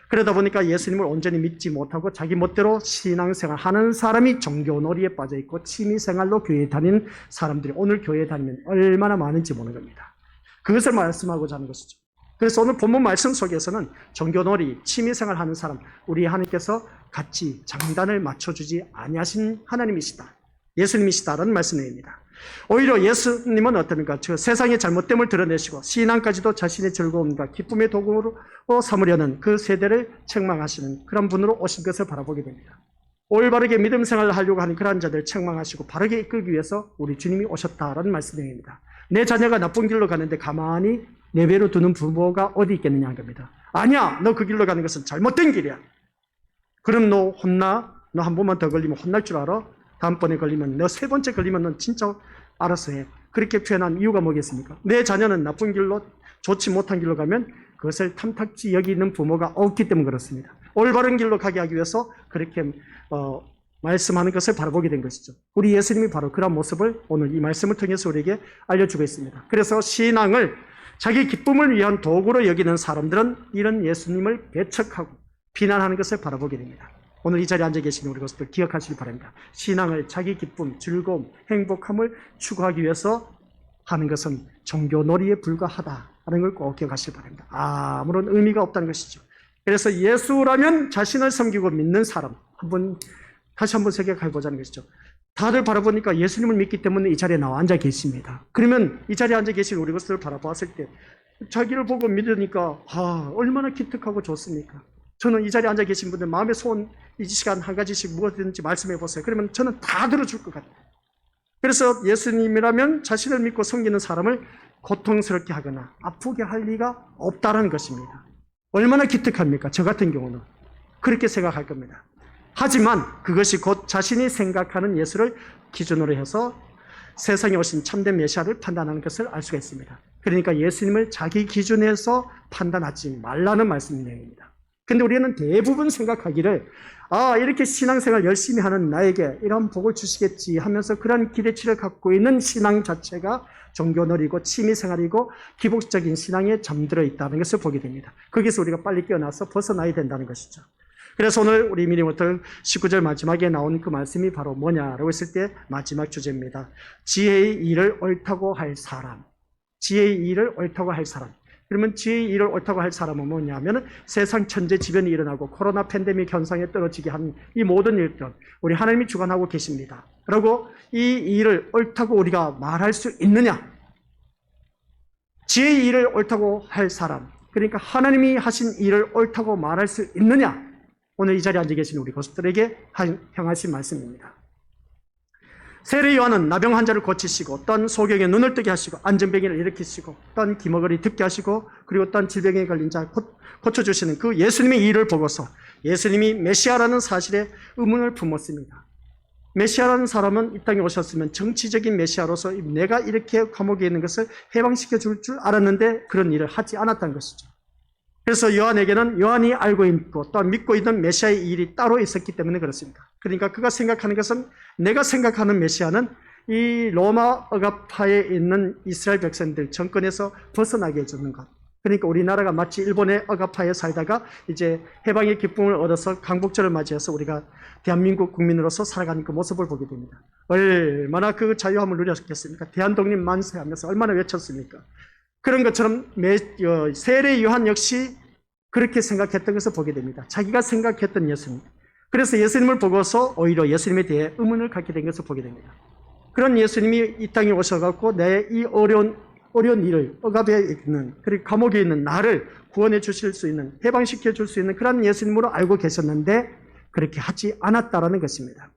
A: 그러다 보니까 예수님을 온전히 믿지 못하고 자기 멋대로 신앙생활 하는 사람이 종교놀이에 빠져있고 취미생활로 교회에 다니는 사람들이 오늘 교회에 다니면 얼마나 많은지 모르는 겁니다. 그것을 말씀하고자 하는 것이죠. 그래서 오늘 본문 말씀 속에서는 종교놀이, 취미생활 하는 사람, 우리 하나님께서 같이 장단을 맞춰주지 아니하신 하나님이시다. 예수님이시다라는 말씀입니다. 오히려 예수님은 어떻습니까? 세상의 잘못됨을 드러내시고 신앙까지도 자신의 즐거움과 기쁨의 도구로 삼으려는 그 세대를 책망하시는 그런 분으로 오신 것을 바라보게 됩니다. 올바르게 믿음 생활을 하려고 하는 그러한 자들을 책망하시고 바르게 이끌기 위해서 우리 주님이 오셨다라는 말씀입니다. 내 자녀가 나쁜 길로 가는데 가만히 내버려 두는 부모가 어디 있겠느냐 한 겁니다. 아니야, 너 그 길로 가는 것은 잘못된 길이야. 그럼 너 혼나? 너 한 번만 더 걸리면 혼날 줄 알아? 다음번에 걸리면, 너 세 번째 걸리면 넌 진짜 알아서 해. 그렇게 표현한 이유가 뭐겠습니까? 내 자녀는 나쁜 길로, 좋지 못한 길로 가면 그것을 탐탁지 여기는 부모가 없기 때문에 그렇습니다. 올바른 길로 가게 하기 위해서 그렇게 말씀하는 것을 바라보게 된 것이죠. 우리 예수님이 바로 그런 모습을 오늘 이 말씀을 통해서 우리에게 알려주고 있습니다. 그래서 신앙을 자기 기쁨을 위한 도구로 여기는 사람들은 이런 예수님을 배척하고 비난하는 것을 바라보게 됩니다. 오늘 이 자리에 앉아 계시는 우리 것들 기억하시기 바랍니다. 신앙을 자기 기쁨, 즐거움, 행복함을 추구하기 위해서 하는 것은 종교놀이에 불과하다는 걸 꼭 기억하시기 바랍니다. 아무런 의미가 없다는 것이죠. 그래서 예수라면 자신을 섬기고 믿는 사람, 다시 한번 생각해보자는 것이죠. 다들 바라보니까 예수님을 믿기 때문에 이 자리에 나와 앉아 계십니다. 그러면 이 자리에 앉아 계신 우리 것들을 바라보았을 때 자기를 보고 믿으니까 얼마나 기특하고 좋습니까? 저는 이 자리에 앉아 계신 분들 마음의 소원 이 시간 한 가지씩 무엇이든지 말씀해 보세요. 그러면 저는 다 들어줄 것 같아요. 그래서 예수님이라면 자신을 믿고 섬기는 사람을 고통스럽게 하거나 아프게 할 리가 없다는 것입니다. 얼마나 기특합니까? 저 같은 경우는 그렇게 생각할 겁니다. 하지만 그것이 곧 자신이 생각하는 예수를 기준으로 해서 세상에 오신 참된 메시아를 판단하는 것을 알 수가 있습니다. 그러니까 예수님을 자기 기준에서 판단하지 말라는 말씀 내용입니다. 근데 우리는 대부분 생각하기를 이렇게 신앙생활 열심히 하는 나에게 이런 복을 주시겠지 하면서 그런 기대치를 갖고 있는 신앙 자체가 종교놀이고 취미생활이고 기복적인 신앙에 잠들어 있다는 것을 보게 됩니다. 거기서 우리가 빨리 깨어나서 벗어나야 된다는 것이죠. 그래서 오늘 우리 미니모터 19절 마지막에 나온 그 말씀이 바로 뭐냐라고 했을 때 마지막 주제입니다. 지혜의 일을 옳다고 할 사람. 지혜의 일을 옳다고 할 사람. 그러면 지혜의 일을 옳다고 할 사람은 뭐냐면 세상 천재지변이 일어나고 코로나 팬데믹 현상에 떨어지게 한 이 모든 일들 우리 하나님이 주관하고 계십니다. 그리고 이 일을 옳다고 우리가 말할 수 있느냐? 지혜의 일을 옳다고 할 사람, 그러니까 하나님이 하신 일을 옳다고 말할 수 있느냐? 오늘 이 자리에 앉아 계신 우리 것들에게 향하신 말씀입니다. 세례 요한은 나병 환자를 고치시고 또한 소경의 눈을 뜨게 하시고 안전병이를 일으키시고 또한 기머거리 듣게 하시고 그리고 또한 질병에 걸린 자 고쳐주시는 그 예수님의 일을 보고서 예수님이 메시아라는 사실에 의문을 품었습니다. 메시아라는 사람은 이 땅에 오셨으면 정치적인 메시아로서 내가 이렇게 감옥에 있는 것을 해방시켜 줄 알았는데 그런 일을 하지 않았다는 것이죠. 그래서 요한에게는 요한이 알고 있고 또한 믿고 있는 메시아의 일이 따로 있었기 때문에 그렇습니다. 그러니까 그가 생각하는 것은 내가 생각하는 메시아는 이 로마 억압하에 있는 이스라엘 백성들 정권에서 벗어나게 해주는 것. 그러니까 우리나라가 마치 일본의 억압하에 살다가 이제 해방의 기쁨을 얻어서 강복절을 맞이해서 우리가 대한민국 국민으로서 살아가는 그 모습을 보게 됩니다. 얼마나 그 자유함을 누렸겠습니까? 대한독립 만세하면서 얼마나 외쳤습니까? 그런 것처럼 세례 요한 역시 그렇게 생각했던 것을 보게 됩니다. 자기가 생각했던 예수님. 그래서 예수님을 보고서 오히려 예수님에 대해 의문을 갖게 된 것을 보게 됩니다. 그런 예수님이 이 땅에 오셔갖고 내 이 어려운 일을 억압에 있는 그리고 감옥에 있는 나를 구원해 주실 수 있는 해방시켜 줄 수 있는 그런 예수님으로 알고 계셨는데 그렇게 하지 않았다라는 것입니다.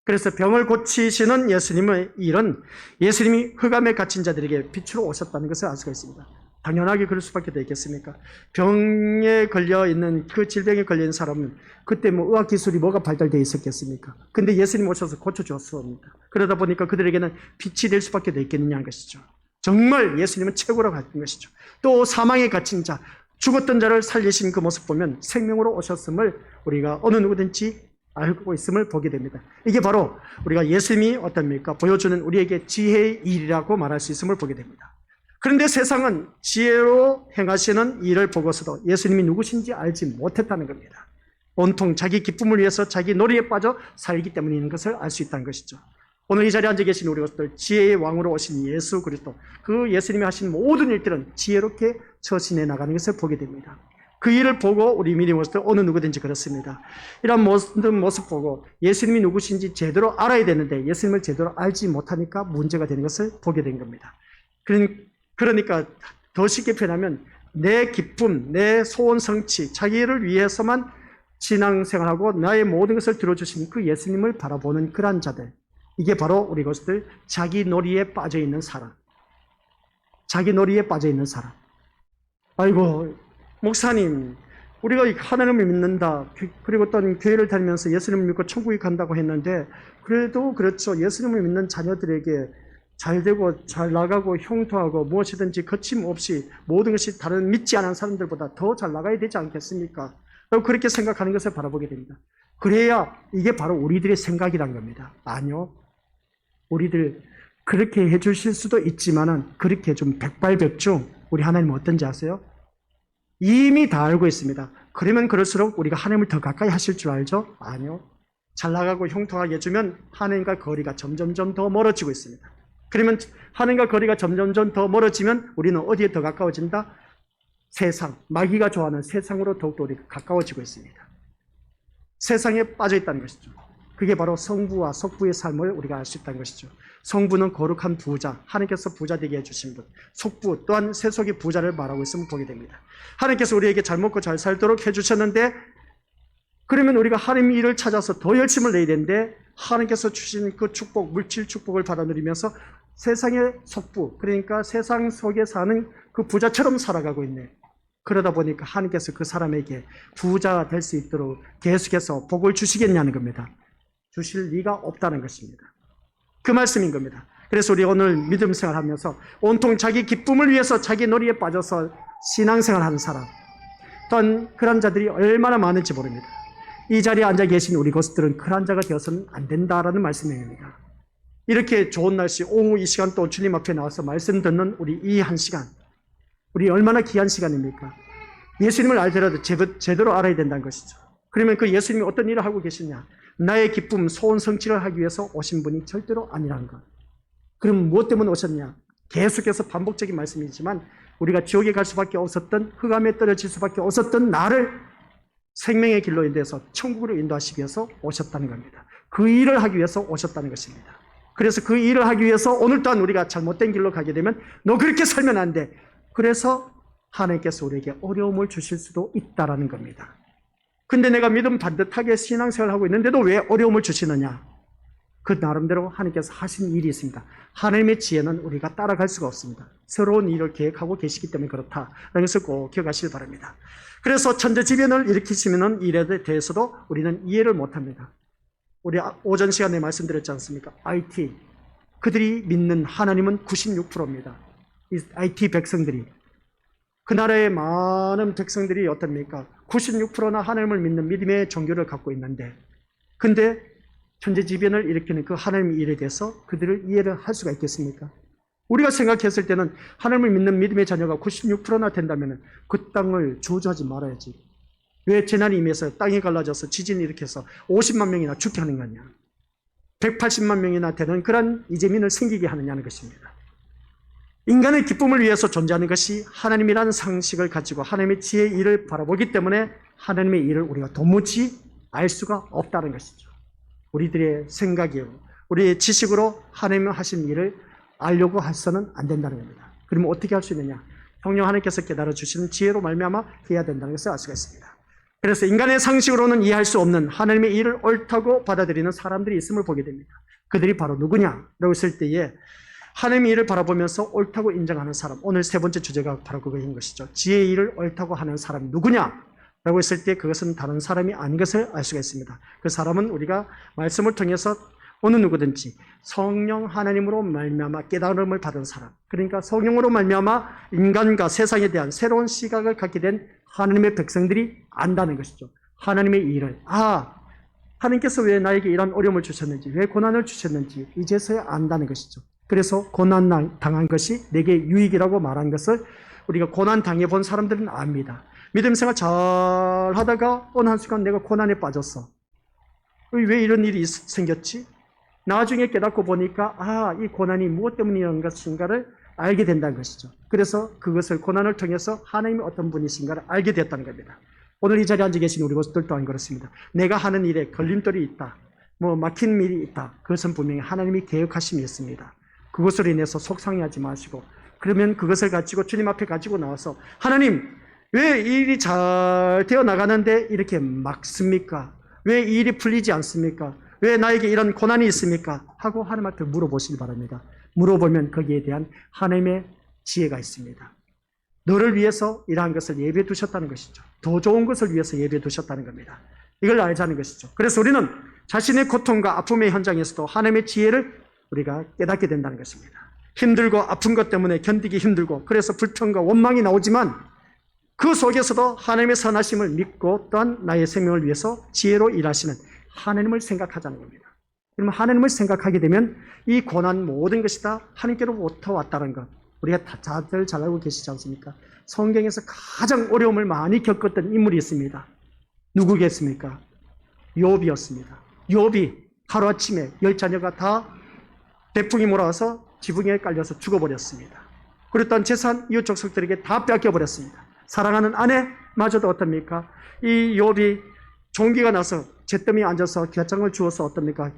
A: 그래서 병을 고치시는 예수님의 일은 예수님이 흑암에 갇힌 자들에게 빛으로 오셨다는 것을 알 수가 있습니다. 당연하게 그럴 수밖에 되겠습니까? 병에 걸려있는 그 질병에 걸린 사람은 그때 뭐 의학기술이 뭐가 발달되어 있었겠습니까? 근데 예수님 오셔서 고쳐주었습니다. 그러다 보니까 그들에게는 빛이 될 수밖에 되겠느냐는 것이죠. 정말 예수님은 최고라고 했던 것이죠. 또 사망에 갇힌 자, 죽었던 자를 살리신 그 모습 보면 생명으로 오셨음을 우리가 어느 누구든지 알고 있음을 보게 됩니다. 이게 바로 우리가 예수님이 어떻습니까? 보여주는 우리에게 지혜의 일이라고 말할 수 있음을 보게 됩니다. 그런데 세상은 지혜로 행하시는 일을 보고서도 예수님이 누구신지 알지 못했다는 겁니다. 온통 자기 기쁨을 위해서 자기 놀이에 빠져 살기 때문인 것을 알 수 있다는 것이죠. 오늘 이 자리에 앉아 계신 우리 것들 지혜의 왕으로 오신 예수 그리스도 그 예수님이 하신 모든 일들은 지혜롭게 처신해 나가는 것을 보게 됩니다. 그 일을 보고 우리 미니모스도 어느 누구든지 그렇습니다. 이런 모든 모습 보고 예수님이 누구신지 제대로 알아야 되는데 예수님을 제대로 알지 못하니까 문제가 되는 것을 보게 된 겁니다. 그러니까 더 쉽게 표현하면 내 기쁨, 내 소원 성취, 자기를 위해서만 신앙생활하고 나의 모든 것을 들어주신 그 예수님을 바라보는 그러한 자들, 이게 바로 우리 것들 자기 놀이에 빠져있는 사람. 자기 놀이에 빠져있는 사람. 아이고 목사님, 우리가 하나님을 믿는다. 그리고 또 교회를 다니면서 예수님을 믿고 천국에 간다고 했는데 그래도 그렇죠. 예수님을 믿는 자녀들에게 잘 되고 잘 나가고 형통하고 무엇이든지 거침없이 모든 것이 다른 믿지 않은 사람들보다 더 잘 나가야 되지 않겠습니까? 그렇게 생각하는 것을 바라보게 됩니다. 그래야 이게 바로 우리들의 생각이란 겁니다. 아니요. 우리들 그렇게 해주실 수도 있지만은 그렇게 좀 백발백중 우리 하나님은 어떤지 아세요? 이미 다 알고 있습니다. 그러면 그럴수록 우리가 하나님을 더 가까이 하실 줄 알죠? 아니요. 잘 나가고 형통하게 해주면 하나님과 거리가 점점점 더 멀어지고 있습니다. 그러면 하나님과 거리가 점점점 더 멀어지면 우리는 어디에 더 가까워진다? 세상, 마귀가 좋아하는 세상으로 더욱더 우리가 가까워지고 있습니다. 세상에 빠져 있다는 것이죠. 그게 바로 성부와 속부의 삶을 우리가 알 수 있다는 것이죠. 성부는 거룩한 부자, 하나님께서 부자 되게 해주신 분, 속부 또한 세속의 부자를 말하고 있음을 보게 됩니다. 하나님께서 우리에게 잘 먹고 잘 살도록 해주셨는데 그러면 우리가 하나님의 일을 찾아서 더 열심을 내야 되는데 하나님께서 주신 그 축복, 물질 축복을 받아 누리면서 세상의 속부, 그러니까 세상 속에 사는 그 부자처럼 살아가고 있네. 그러다 보니까 하나님께서 그 사람에게 부자가 될 수 있도록 계속해서 복을 주시겠냐는 겁니다. 주실 리가 없다는 것입니다. 그 말씀인 겁니다. 그래서 우리 오늘 믿음 생활하면서 온통 자기 기쁨을 위해서 자기 놀이에 빠져서 신앙생활하는 사람, 또한 그런 자들이 얼마나 많은지 모릅니다. 이 자리에 앉아 계신 우리 것들은 그런 자가 되어서는 안 된다라는 말씀입니다. 이렇게 좋은 날씨, 오후 이 시간 또 주님 앞에 나와서 말씀 듣는 우리 이 한 시간, 우리 얼마나 귀한 시간입니까? 예수님을 알더라도 제대로 알아야 된다는 것이죠. 그러면 그 예수님이 어떤 일을 하고 계시냐? 나의 기쁨, 소원 성취를 하기 위해서 오신 분이 절대로 아니라는 것. 그럼 무엇 때문에 오셨냐? 계속해서 반복적인 말씀이지만 우리가 지옥에 갈 수밖에 없었던, 흑암에 떨어질 수밖에 없었던 나를 생명의 길로 인도해서 천국으로 인도하시기 위해서 오셨다는 겁니다. 그 일을 하기 위해서 오셨다는 것입니다. 그래서 그 일을 하기 위해서 오늘 또한 우리가 잘못된 길로 가게 되면 너 그렇게 살면 안 돼. 그래서 하나님께서 우리에게 어려움을 주실 수도 있다라는 겁니다. 근데 내가 믿음 반듯하게 신앙생활을 하고 있는데도 왜 어려움을 주시느냐? 그 나름대로 하나님께서 하신 일이 있습니다. 하나님의 지혜는 우리가 따라갈 수가 없습니다. 새로운 일을 계획하고 계시기 때문에 그렇다라는 것을 꼭 기억하시길 바랍니다. 그래서 천재지변을 일으키시는 일에 대해서도 우리는 이해를 못합니다. 우리 오전 시간에 말씀드렸지 않습니까? IT, 그들이 믿는 하나님은 96%입니다. 이 IT 백성들이. 그 나라의 많은 백성들이 어떻습니까? 96%나 하나님을 믿는 믿음의 종교를 갖고 있는데, 근데 천재지변을 일으키는 그 하나님의 일에 대해서 그들을 이해를 할 수가 있겠습니까? 우리가 생각했을 때는 하나님을 믿는 믿음의 자녀가 96%나 된다면 그 땅을 저주하지 말아야지. 왜 재난이 임해서 땅이 갈라져서 지진이 일으켜서 50만 명이나 죽게 하는 거냐? 180만 명이나 되는 그런 이재민을 생기게 하느냐는 것입니다. 인간의 기쁨을 위해서 존재하는 것이 하나님이라는 상식을 가지고 하나님의 지혜의 일을 바라보기 때문에 하나님의 일을 우리가 도무지 알 수가 없다는 것이죠. 우리들의 생각이요, 우리의 지식으로 하나님이 하신 일을 알려고 해서는 안 된다는 겁니다. 그러면 어떻게 할 수 있느냐? 성령 하나님께서 깨달아 주시는 지혜로 말미암아 해야 된다는 것을 알 수가 있습니다. 그래서 인간의 상식으로는 이해할 수 없는 하나님의 일을 옳다고 받아들이는 사람들이 있음을 보게 됩니다. 그들이 바로 누구냐라고 했을 때에 하나님의 일을 바라보면서 옳다고 인정하는 사람, 오늘 세 번째 주제가 바로 그거인 것이죠. 지혜의 일을 옳다고 하는 사람이 누구냐라고 했을 때 그것은 다른 사람이 아닌 것을 알 수가 있습니다. 그 사람은 우리가 말씀을 통해서 어느 누구든지 성령 하나님으로 말미암아 깨달음을 받은 사람, 그러니까 성령으로 말미암아 인간과 세상에 대한 새로운 시각을 갖게 된 하나님의 백성들이 안다는 것이죠. 하나님의 일을, 하나님께서 왜 나에게 이런 어려움을 주셨는지, 왜 고난을 주셨는지 이제서야 안다는 것이죠. 그래서 고난 당한 것이 내게 유익이라고 말한 것을 우리가 고난 당해본 사람들은 압니다. 믿음 생활 잘 하다가 어느 한순간 내가 고난에 빠졌어. 왜 이런 일이 생겼지? 나중에 깨닫고 보니까 이 고난이 무엇 때문에 이런 것인가를 알게 된다는 것이죠. 그래서 그것을 고난을 통해서 하나님이 어떤 분이신가를 알게 됐다는 겁니다. 오늘 이 자리에 앉아 계신 우리 모습들 또한 그렇습니다. 내가 하는 일에 걸림돌이 있다, 막힌 일이 있다. 그것은 분명히 하나님이 계획하심이 있습니다. 그것으로 인해서 속상해하지 마시고, 그러면 그것을 가지고 주님 앞에 가지고 나와서 하나님, 왜 이 일이 잘 되어 나가는데 이렇게 막습니까? 왜 이 일이 풀리지 않습니까? 왜 나에게 이런 고난이 있습니까? 하고 하나님한테 물어보시기 바랍니다. 물어보면 거기에 대한 하나님의 지혜가 있습니다. 너를 위해서 이러한 것을 예비해 두셨다는 것이죠. 더 좋은 것을 위해서 예비해 두셨다는 겁니다. 이걸 알자는 것이죠. 그래서 우리는 자신의 고통과 아픔의 현장에서도 하나님의 지혜를 우리가 깨닫게 된다는 것입니다. 힘들고 아픈 것 때문에 견디기 힘들고, 그래서 불평과 원망이 나오지만 그 속에서도 하나님의 선하심을 믿고 또한 나의 생명을 위해서 지혜로 일하시는 하나님을 생각하자는 겁니다. 그러면 하나님을 생각하게 되면 이 고난 모든 것이 다 하나님께로부터 왔다는 것, 우리가 다들 잘 알고 계시지 않습니까? 성경에서 가장 어려움을 많이 겪었던 인물이 있습니다. 누구겠습니까? 욥이었습니다. 욥이 하루아침에 10자녀가 다 대풍이 몰아와서 지붕에 깔려서 죽어버렸습니다. 그랬던 재산 이웃 족속들에게 다 뺏겨버렸습니다. 사랑하는 아내마저도 어떻습니까? 이 욥이 종기가 나서 잿더미에 앉아서 곁장을 주어서 어떻습니까?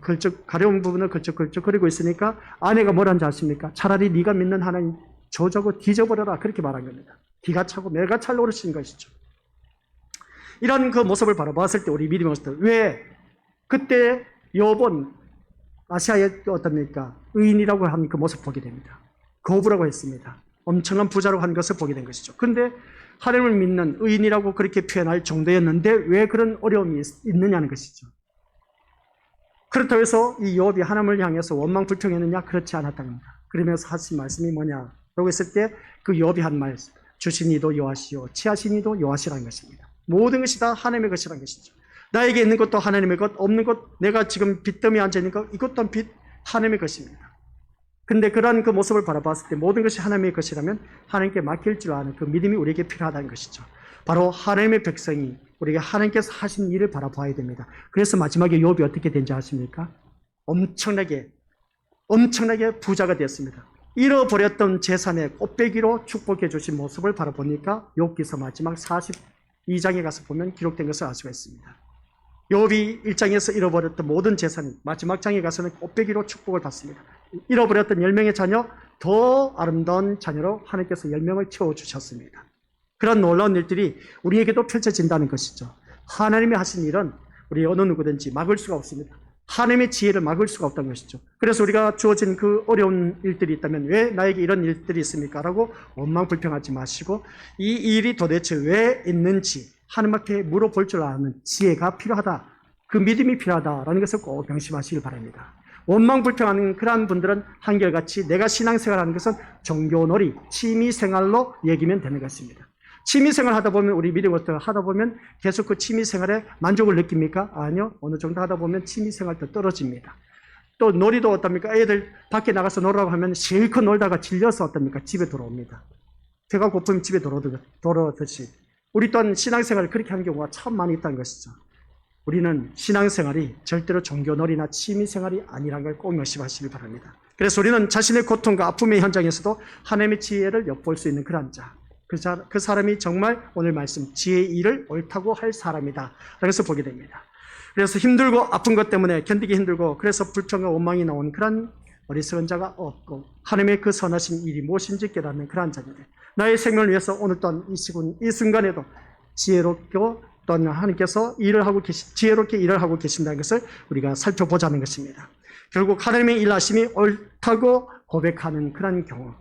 A: 가려운 부분을 걸쭉거리고 있으니까 아내가 뭐라는지 아십니까? 차라리 네가 믿는 하나님 저주고 뒤져버려라, 그렇게 말한 겁니다. 기가 차고 매가 찰 노릇인 것이죠. 이런 그 모습을 바라봤을 때 우리 믿음의 모습들, 왜 그때 욥은 아시아의 어떻습니까? 의인이라고 한 그 모습 보게 됩니다. 거부라고 했습니다. 엄청난 부자라고 한 것을 보게 된 것이죠. 그런데 하나님을 믿는 의인이라고 그렇게 표현할 정도였는데 왜 그런 어려움이 있느냐는 것이죠. 그렇다고 해서 이 욥이 하나님을 향해서 원망 불평했느냐? 그렇지 않았다는 겁니다. 그러면서 하신 말씀이 뭐냐라고 했을 때 그 욥이 한 말, 주신 이도 여호와시요 취하신 이도 여호와시라는 것입니다. 모든 것이 다 하나님의 것이라는 것이죠. 나에게 있는 것도 하나님의 것, 없는 것, 내가 지금 빚더미에 앉아있는 것, 이것 또한 빚 하나님의 것입니다. 근데 그러한 그 모습을 바라봤을 때 모든 것이 하나님의 것이라면 하나님께 맡길 줄 아는 그 믿음이 우리에게 필요하다는 것이죠. 바로 하나님의 백성이 우리가 하나님께서 하신 일을 바라봐야 됩니다. 그래서 마지막에 욥이 어떻게 된지 아십니까? 엄청나게 부자가 되었습니다. 잃어버렸던 재산의 꽃배기로 축복해 주신 모습을 바라보니까 욥기서 마지막 42장에 가서 보면 기록된 것을 알 수가 있습니다. 욥이 1장에서 잃어버렸던 모든 재산이 마지막 장에 가서는 꽃배기로 축복을 받습니다. 잃어버렸던 10명의 자녀, 더 아름다운 자녀로 하나님께서 10명을 채워주셨습니다. 그런 놀라운 일들이 우리에게도 펼쳐진다는 것이죠. 하나님이 하신 일은 우리 어느 누구든지 막을 수가 없습니다. 하나님의 지혜를 막을 수가 없다는 것이죠. 그래서 우리가 주어진 그 어려운 일들이 있다면 왜 나에게 이런 일들이 있습니까? 라고 원망 불평하지 마시고 이 일이 도대체 왜 있는지 하나님 앞에 물어볼 줄 아는 지혜가 필요하다. 그 믿음이 필요하다라는 것을 꼭 명심하시길 바랍니다. 원망 불평하는 그러한 분들은 한결같이 내가 신앙생활하는 것은 종교놀이, 취미생활로 여기면 되는 것입니다. 취미생활 하다 보면 우리 믿음 것들 하다 보면 계속 그 취미생활에 만족을 느낍니까? 아니요. 어느 정도 하다 보면 취미생활도 떨어집니다. 또 놀이도 어떻습니까? 애들 밖에 나가서 놀라고 하면 실컷 놀다가 질려서 어떻습니까? 집에 돌아옵니다. 배가 고프면 집에 돌아오듯이 우리 또한 신앙생활을 그렇게 하는 경우가 참 많이 있다는 것이죠. 우리는 신앙생활이 절대로 종교놀이나 취미생활이 아니라는 걸 꼭 명심하시길 바랍니다. 그래서 우리는 자신의 고통과 아픔의 현장에서도 하나님의 지혜를 엿볼 수 있는 그런 자, 그 사람이 정말 오늘 말씀 지혜의 일을 옳다고 할 사람이다 라는 것을 보게 됩니다. 그래서 힘들고 아픈 것 때문에 견디기 힘들고 그래서 불평과 원망이 나오는 그런 어리석은 자가 없고 하나님의 그 선하신 일이 무엇인지 깨닫는 그러한 자인데 나의 생명을 위해서 오늘 또한 이 순간에도 지혜롭게 또한 하나님께서 지혜롭게 일을 하고 계신다는 것을 우리가 살펴보자는 것입니다. 결국 하나님의 일하심이 옳다고 고백하는 그런 경우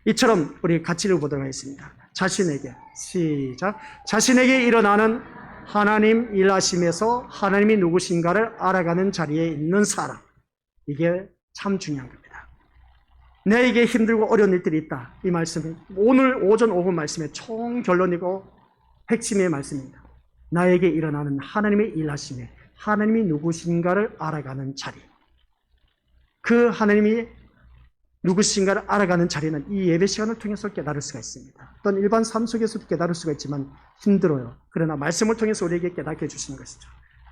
A: 이처럼 우리 같이 읽어보도록 하겠습니다. 자신에게 일어나는 하나님 일하심에서 하나님이 누구신가를 알아가는 자리에 있는 사람. 이게 참 중요한 겁니다. 내게 힘들고 어려운 일들이 있다. 이 말씀은 오늘 오전 오후 말씀의 총결론이고 핵심의 말씀입니다. 나에게 일어나는 하나님의 일하심에 하나님이 누구신가를 알아가는 자리. 그 하나님이 누구신가를 알아가는 자리는 이 예배 시간을 통해서 깨달을 수가 있습니다. 또는 일반 삶 속에서도 깨달을 수가 있지만 힘들어요. 그러나 말씀을 통해서 우리에게 깨닫게 해주시는 것이죠.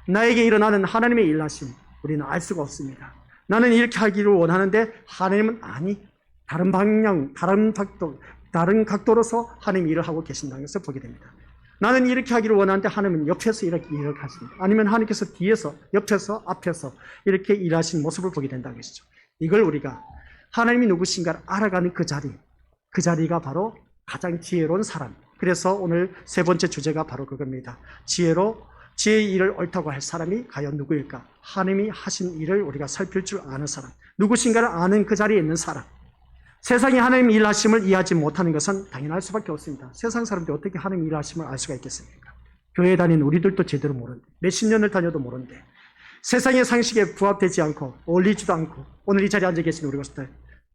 A: 나에게 일어나는 하나님의 일하심 우리는 알 수가 없습니다. 나는 이렇게 하기를 원하는데 하나님은 아니 다른 방향, 다른 각도로서 하나님 일을 하고 계신다는 것을 보게 됩니다. 나는 이렇게 하기를 원하는데 하나님은 옆에서 이렇게 일을 하십니다. 아니면 하나님께서 뒤에서, 옆에서, 앞에서 이렇게 일하신 모습을 보게 된다는 것이죠. 이걸 우리가 하나님이 누구신가를 알아가는 그 자리가 바로 가장 지혜로운 사람. 그래서 오늘 세 번째 주제가 바로 그겁니다. 지혜의 일을 옳다고 할 사람이 과연 누구일까? 하나님이 하신 일을 우리가 살필 줄 아는 사람. 누구신가를 아는 그 자리에 있는 사람. 세상이 하나님 일하심을 이해하지 못하는 것은 당연할 수밖에 없습니다. 세상 사람들이 어떻게 하나님 일하심을 알 수가 있겠습니까? 교회 다니는 우리들도 제대로 모르는데 몇십 년을 다녀도 모르는데 세상의 상식에 부합되지 않고 어울리지도 않고 오늘 이 자리에 앉아 계신 우리 것들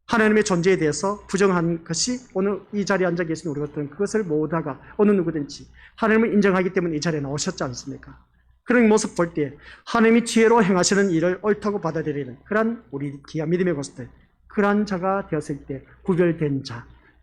A: 하나님의 존재에 대해서 부정한 것이 오늘 이 자리에 앉아 계신 우리 것들은 그것을 모두가 어느 누구든지 하나님을 인정하기 때문에 이 자리에 나오셨지 않습니까? 그런 모습 볼 때 하나님이 지혜로 행하시는 일을 옳다고 받아들이는 그런 우리 귀한 믿음의 것들 그러한 자가 되었을 때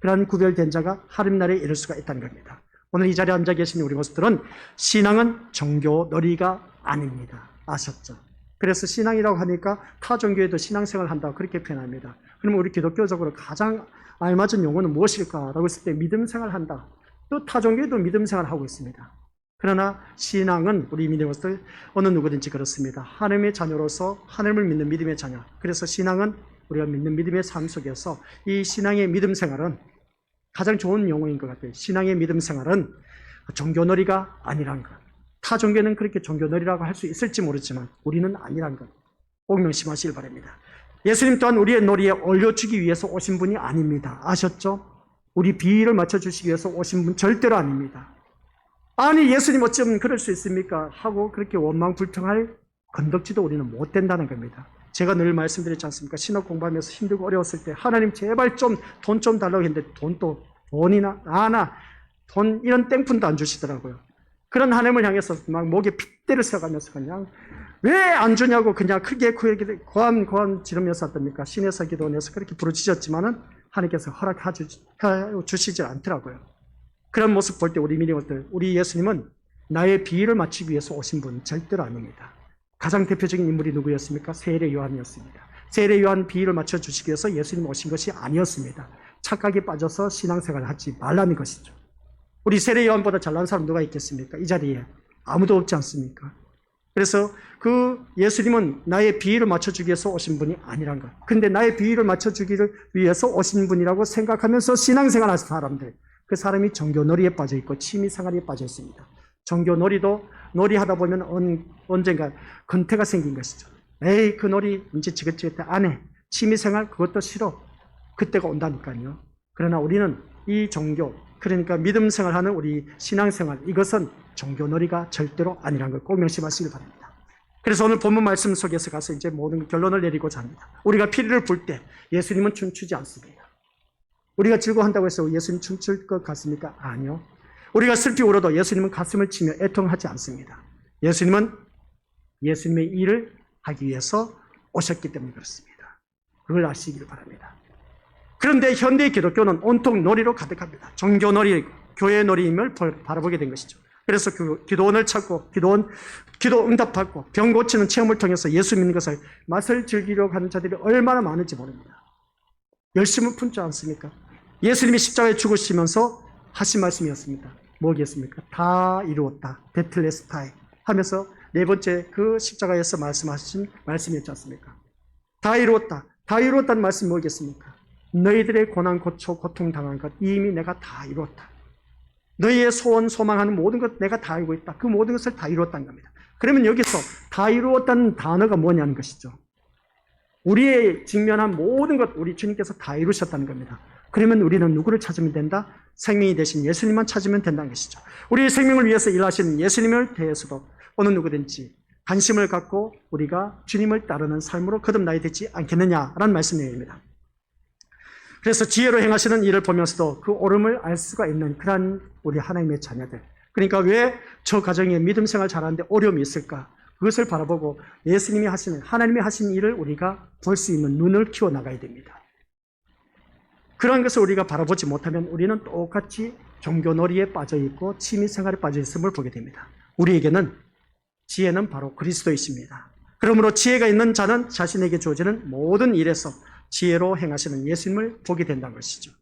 A: 그러한 구별된 자가 하나님 나라에 이를 수가 있다는 겁니다. 오늘 이 자리에 앉아 계신 우리 것들은 신앙은 종교놀이가 아닙니다. 아셨죠? 그래서 신앙이라고 하니까 타 종교에도 신앙생활을 한다고 그렇게 표현합니다. 그러면 우리 기독교적으로 가장 알맞은 용어는 무엇일까라고 했을 때 믿음 생활을 한다. 또 타 종교에도 믿음 생활을 하고 있습니다. 그러나 신앙은 우리 믿는 것들 어느 누구든지 그렇습니다. 하나님의 자녀로서 하나님을 믿는 믿음의 자녀. 그래서 신앙은 우리가 믿는 믿음의 삶 속에서 이 신앙의 믿음 생활은 가장 좋은 용어인 것 같아요. 신앙의 믿음 생활은 종교놀이가 아니란 것. 타 종교는 그렇게 종교놀이라고 할 수 있을지 모르지만 우리는 아니란 것. 꼭 명심하시길 바랍니다. 예수님 또한 우리의 놀이에 올려주기 위해서 오신 분이 아닙니다. 아셨죠? 우리 비위를 맞춰주시기 위해서 오신 분 절대로 아닙니다. 아니 예수님 어쩌면 그럴 수 있습니까? 하고 그렇게 원망 불평할 건덕지도 우리는 못 된다는 겁니다. 제가 늘 말씀드렸지 않습니까? 신학 공부하면서 힘들고 어려웠을 때 하나님 제발 좀 돈 좀 달라고 했는데 돈이나 돈 이런 땡푼도 안 주시더라고요. 그런 하나님을 향해서 막 목에 핏대를 써가면서 그냥 왜 안 주냐고 그냥 크게 고함 지르면서 어떻습니까? 신에서 기도원에서 그렇게 부르짖었지만은 하나님께서 허락해 주시지 않더라고요. 그런 모습 볼 때 우리 믿음들, 우리 예수님은 나의 비위를 맞추기 위해서 오신 분 절대로 아닙니다. 가장 대표적인 인물이 누구였습니까? 세례 요한이었습니다. 세례 요한 비위를 맞춰주시기 위해서 예수님 오신 것이 아니었습니다. 착각에 빠져서 신앙생활을 하지 말라는 것이죠. 우리 세례 요한보다 잘난 사람 누가 있겠습니까? 이 자리에 아무도 없지 않습니까? 그래서 그 예수님은 나의 비위를 맞춰주기 위해서 오신 분이 아니란 것. 근데 나의 비위를 맞춰주기를 위해서 오신 분이라고 생각하면서 신앙생활하는 사람들, 그 사람이 종교놀이에 빠져 있고 취미생활에 빠져 있습니다. 종교놀이도 놀이하다 보면 언젠가 근태가 생긴 것이죠. 에이, 그 놀이 이제 지긋지긋해 안 해. 취미생활 그것도 싫어. 그때가 온다니까요. 그러나 우리는 이 종교, 그러니까 믿음 생활하는 우리 신앙생활, 이것은 종교놀이가 절대로 아니라는 걸 꼭 명심하시길 바랍니다. 그래서 오늘 본문 말씀 속에서 가서 이제 모든 결론을 내리고자 합니다. 우리가 피리를 불 때 예수님은 춤추지 않습니다. 우리가 즐거워한다고 해서 예수님 춤출 것 같습니까? 아니요. 우리가 슬피 울어도 예수님은 가슴을 치며 애통하지 않습니다. 예수님은 예수님의 일을 하기 위해서 오셨기 때문에 그렇습니다. 그걸 아시기를 바랍니다. 그런데 현대 기독교는 온통 놀이로 가득합니다. 종교놀이, 교회놀이임을 바라보게 된 것이죠. 그래서 기도원을 찾고 기도 응답받고 병 고치는 체험을 통해서 예수 믿는 것을 맛을 즐기려고 하는 자들이 얼마나 많은지 모릅니다. 열심을 품지 않습니까? 예수님이 십자가에 죽으시면서 하신 말씀이었습니다. 뭐겠습니까? 다 이루었다. 데틀레스타이 하면서 네 번째 그 십자가에서 말씀하신 말씀이었지 않습니까? 다 이루었다. 다 이루었다는 말씀이 뭐겠습니까? 너희들의 고난, 고초, 고통 당한 것 이미 내가 다 이루었다. 너희의 소원, 소망하는 모든 것 내가 다 알고 있다. 그 모든 것을 다 이루었다는 겁니다. 그러면 여기서 다 이루었다는 단어가 뭐냐는 것이죠. 우리의 직면한 모든 것 우리 주님께서 다 이루셨다는 겁니다. 그러면 우리는 누구를 찾으면 된다? 생명이 되신 예수님만 찾으면 된다는 것이죠. 우리의 생명을 위해서 일하시는 예수님을 대해서도 어느 누구든지 관심을 갖고 우리가 주님을 따르는 삶으로 거듭나야 되지 않겠느냐라는 말씀입니다. 그래서 지혜로 행하시는 일을 보면서도 그 옳음을 알 수가 있는 그러한 우리 하나님의 자녀들. 그러니까 왜 저 가정에 믿음 생활 잘하는데 어려움이 있을까? 그것을 바라보고 예수님이 하시는, 하나님이 하신 일을 우리가 볼 수 있는 눈을 키워나가야 됩니다. 그런 것을 우리가 바라보지 못하면 우리는 똑같이 종교놀이에 빠져있고 취미생활에 빠져있음을 보게 됩니다. 우리에게는 지혜는 바로 그리스도이십니다. 그러므로 지혜가 있는 자는 자신에게 주어지는 모든 일에서 지혜로 행하시는 예수님을 보게 된다는 것이죠.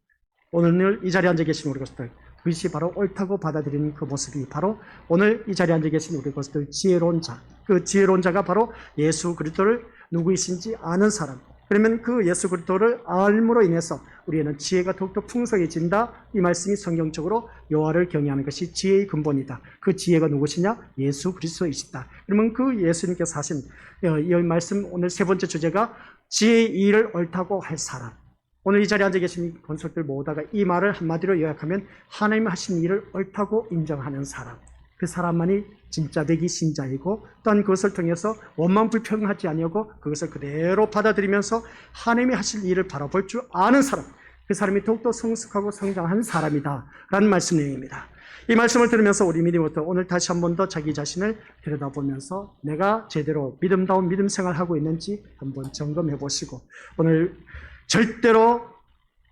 A: 오늘 이 자리에 앉아 계신 우리 것들, 그것이 바로 옳다고 받아들이는 그 모습이 바로 오늘 이 자리에 앉아 계신 우리 것들 지혜로운 자, 그 지혜로운 자가 바로 예수 그리스도를 누구이신지 아는 사람. 그러면 그 예수 그리스도를 알므로 인해서 우리는 지혜가 더욱더 풍성해진다. 이 말씀이 성경적으로 여호와를 경외하는 것이 지혜의 근본이다. 그 지혜가 누구시냐? 예수 그리스도이시다. 그러면 그 예수님께서 하신 이 말씀 오늘 세 번째 주제가 지혜의 일을 옳다고 할 사람. 오늘 이 자리에 앉아 계신 권속들 모두가 이 말을 한마디로 요약하면 하나님 하신 일을 옳다고 인정하는 사람. 그 사람만이 진짜 되기 신자이고 또한 그것을 통해서 원망 불평하지 아니하고 그것을 그대로 받아들이면서 하나님이 하실 일을 바라볼 줄 아는 사람. 그 사람이 더욱더 성숙하고 성장한 사람이다 라는 말씀 내용입니다. 이 말씀을 들으면서 우리 믿음부터 오늘 다시 한 번 더 자기 자신을 들여다보면서 내가 제대로 믿음다운 믿음 생활하고 있는지 한번 점검해 보시고 오늘 절대로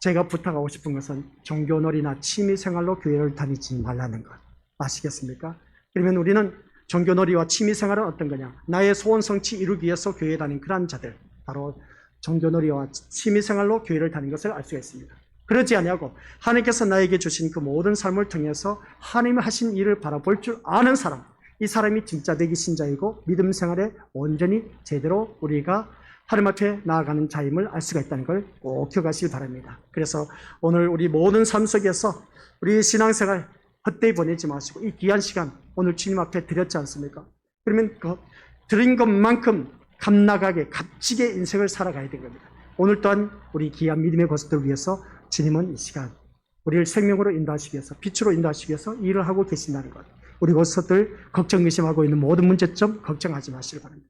A: 제가 부탁하고 싶은 것은 종교놀이나 취미생활로 교회를 다니지 말라는 것 아시겠습니까? 그러면 우리는 종교놀이와 취미생활은 어떤 거냐? 나의 소원 성취 이루기 위해서 교회에 다닌 그런 자들 바로 종교놀이와 취미생활로 교회를 다닌 것을 알 수가 있습니다. 그러지 아니하고 하나님께서 나에게 주신 그 모든 삶을 통해서 하나님이 하신 일을 바라볼 줄 아는 사람, 이 사람이 진짜 되기 신자이고 믿음 생활에 온전히 제대로 우리가 하나님 앞에 나아가는 자임을 알 수가 있다는 걸 꼭 기억하시기 바랍니다. 그래서 오늘 우리 모든 삶 속에서 우리 신앙생활 헛되이 보내지 마시고 이 귀한 시간 오늘 주님 앞에 드렸지 않습니까? 그러면 그 드린 것만큼 값나가게 값지게 인생을 살아가야 되는 겁니다. 오늘 또한 우리 귀한 믿음의 것들을 위해서 주님은 이 시간 우리를 생명으로 인도하시기 위해서 빛으로 인도하시기 위해서 일을 하고 계신다는 것. 우리 것들 걱정 의심하고 있는 모든 문제점 걱정하지 마시기 바랍니다.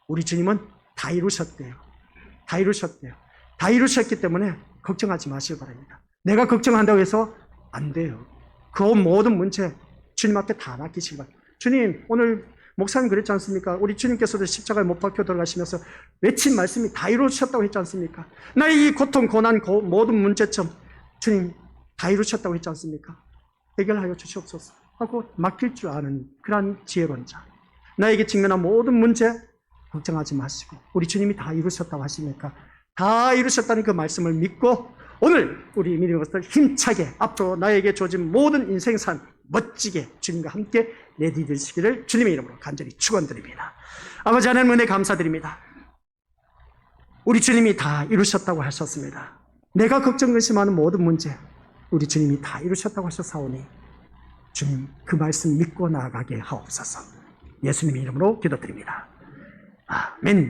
A: 우리 주님은 다 이루셨대요. 다 이루셨대요. 다 이루셨기 때문에 걱정하지 마시기 바랍니다. 내가 걱정한다고 해서 안 돼요. 그 모든 문제 주님 앞에 다 맡기시기 바랍니다. 주님 오늘 목사님 그랬지 않습니까? 우리 주님께서도 십자가에 못 박혀 들어가시면서 외친 말씀이 다 이루셨다고 했지 않습니까? 나의 이 고통, 고난, 모든 문제점 주님 다 이루셨다고 했지 않습니까? 해결하여 주시옵소서. 하고 맡길 줄 아는 그러한 지혜로운 자. 나에게 직면한 모든 문제 걱정하지 마시고 우리 주님이 다 이루셨다고 하시니까 다 이루셨다는 그 말씀을 믿고 오늘 우리 믿는 것을 힘차게 앞으로 나에게 주어진 모든 인생산 멋지게 주님과 함께 내디디시기를 주님의 이름으로 간절히 축원드립니다. 아버지 하나님 은혜 감사드립니다. 우리 주님이 다 이루셨다고 하셨습니다. 내가 걱정 근심하는 모든 문제 우리 주님이 다 이루셨다고 하셨사오니 주님 그 말씀 믿고 나아가게 하옵소서. 예수님의 이름으로 기도드립니다. 아멘.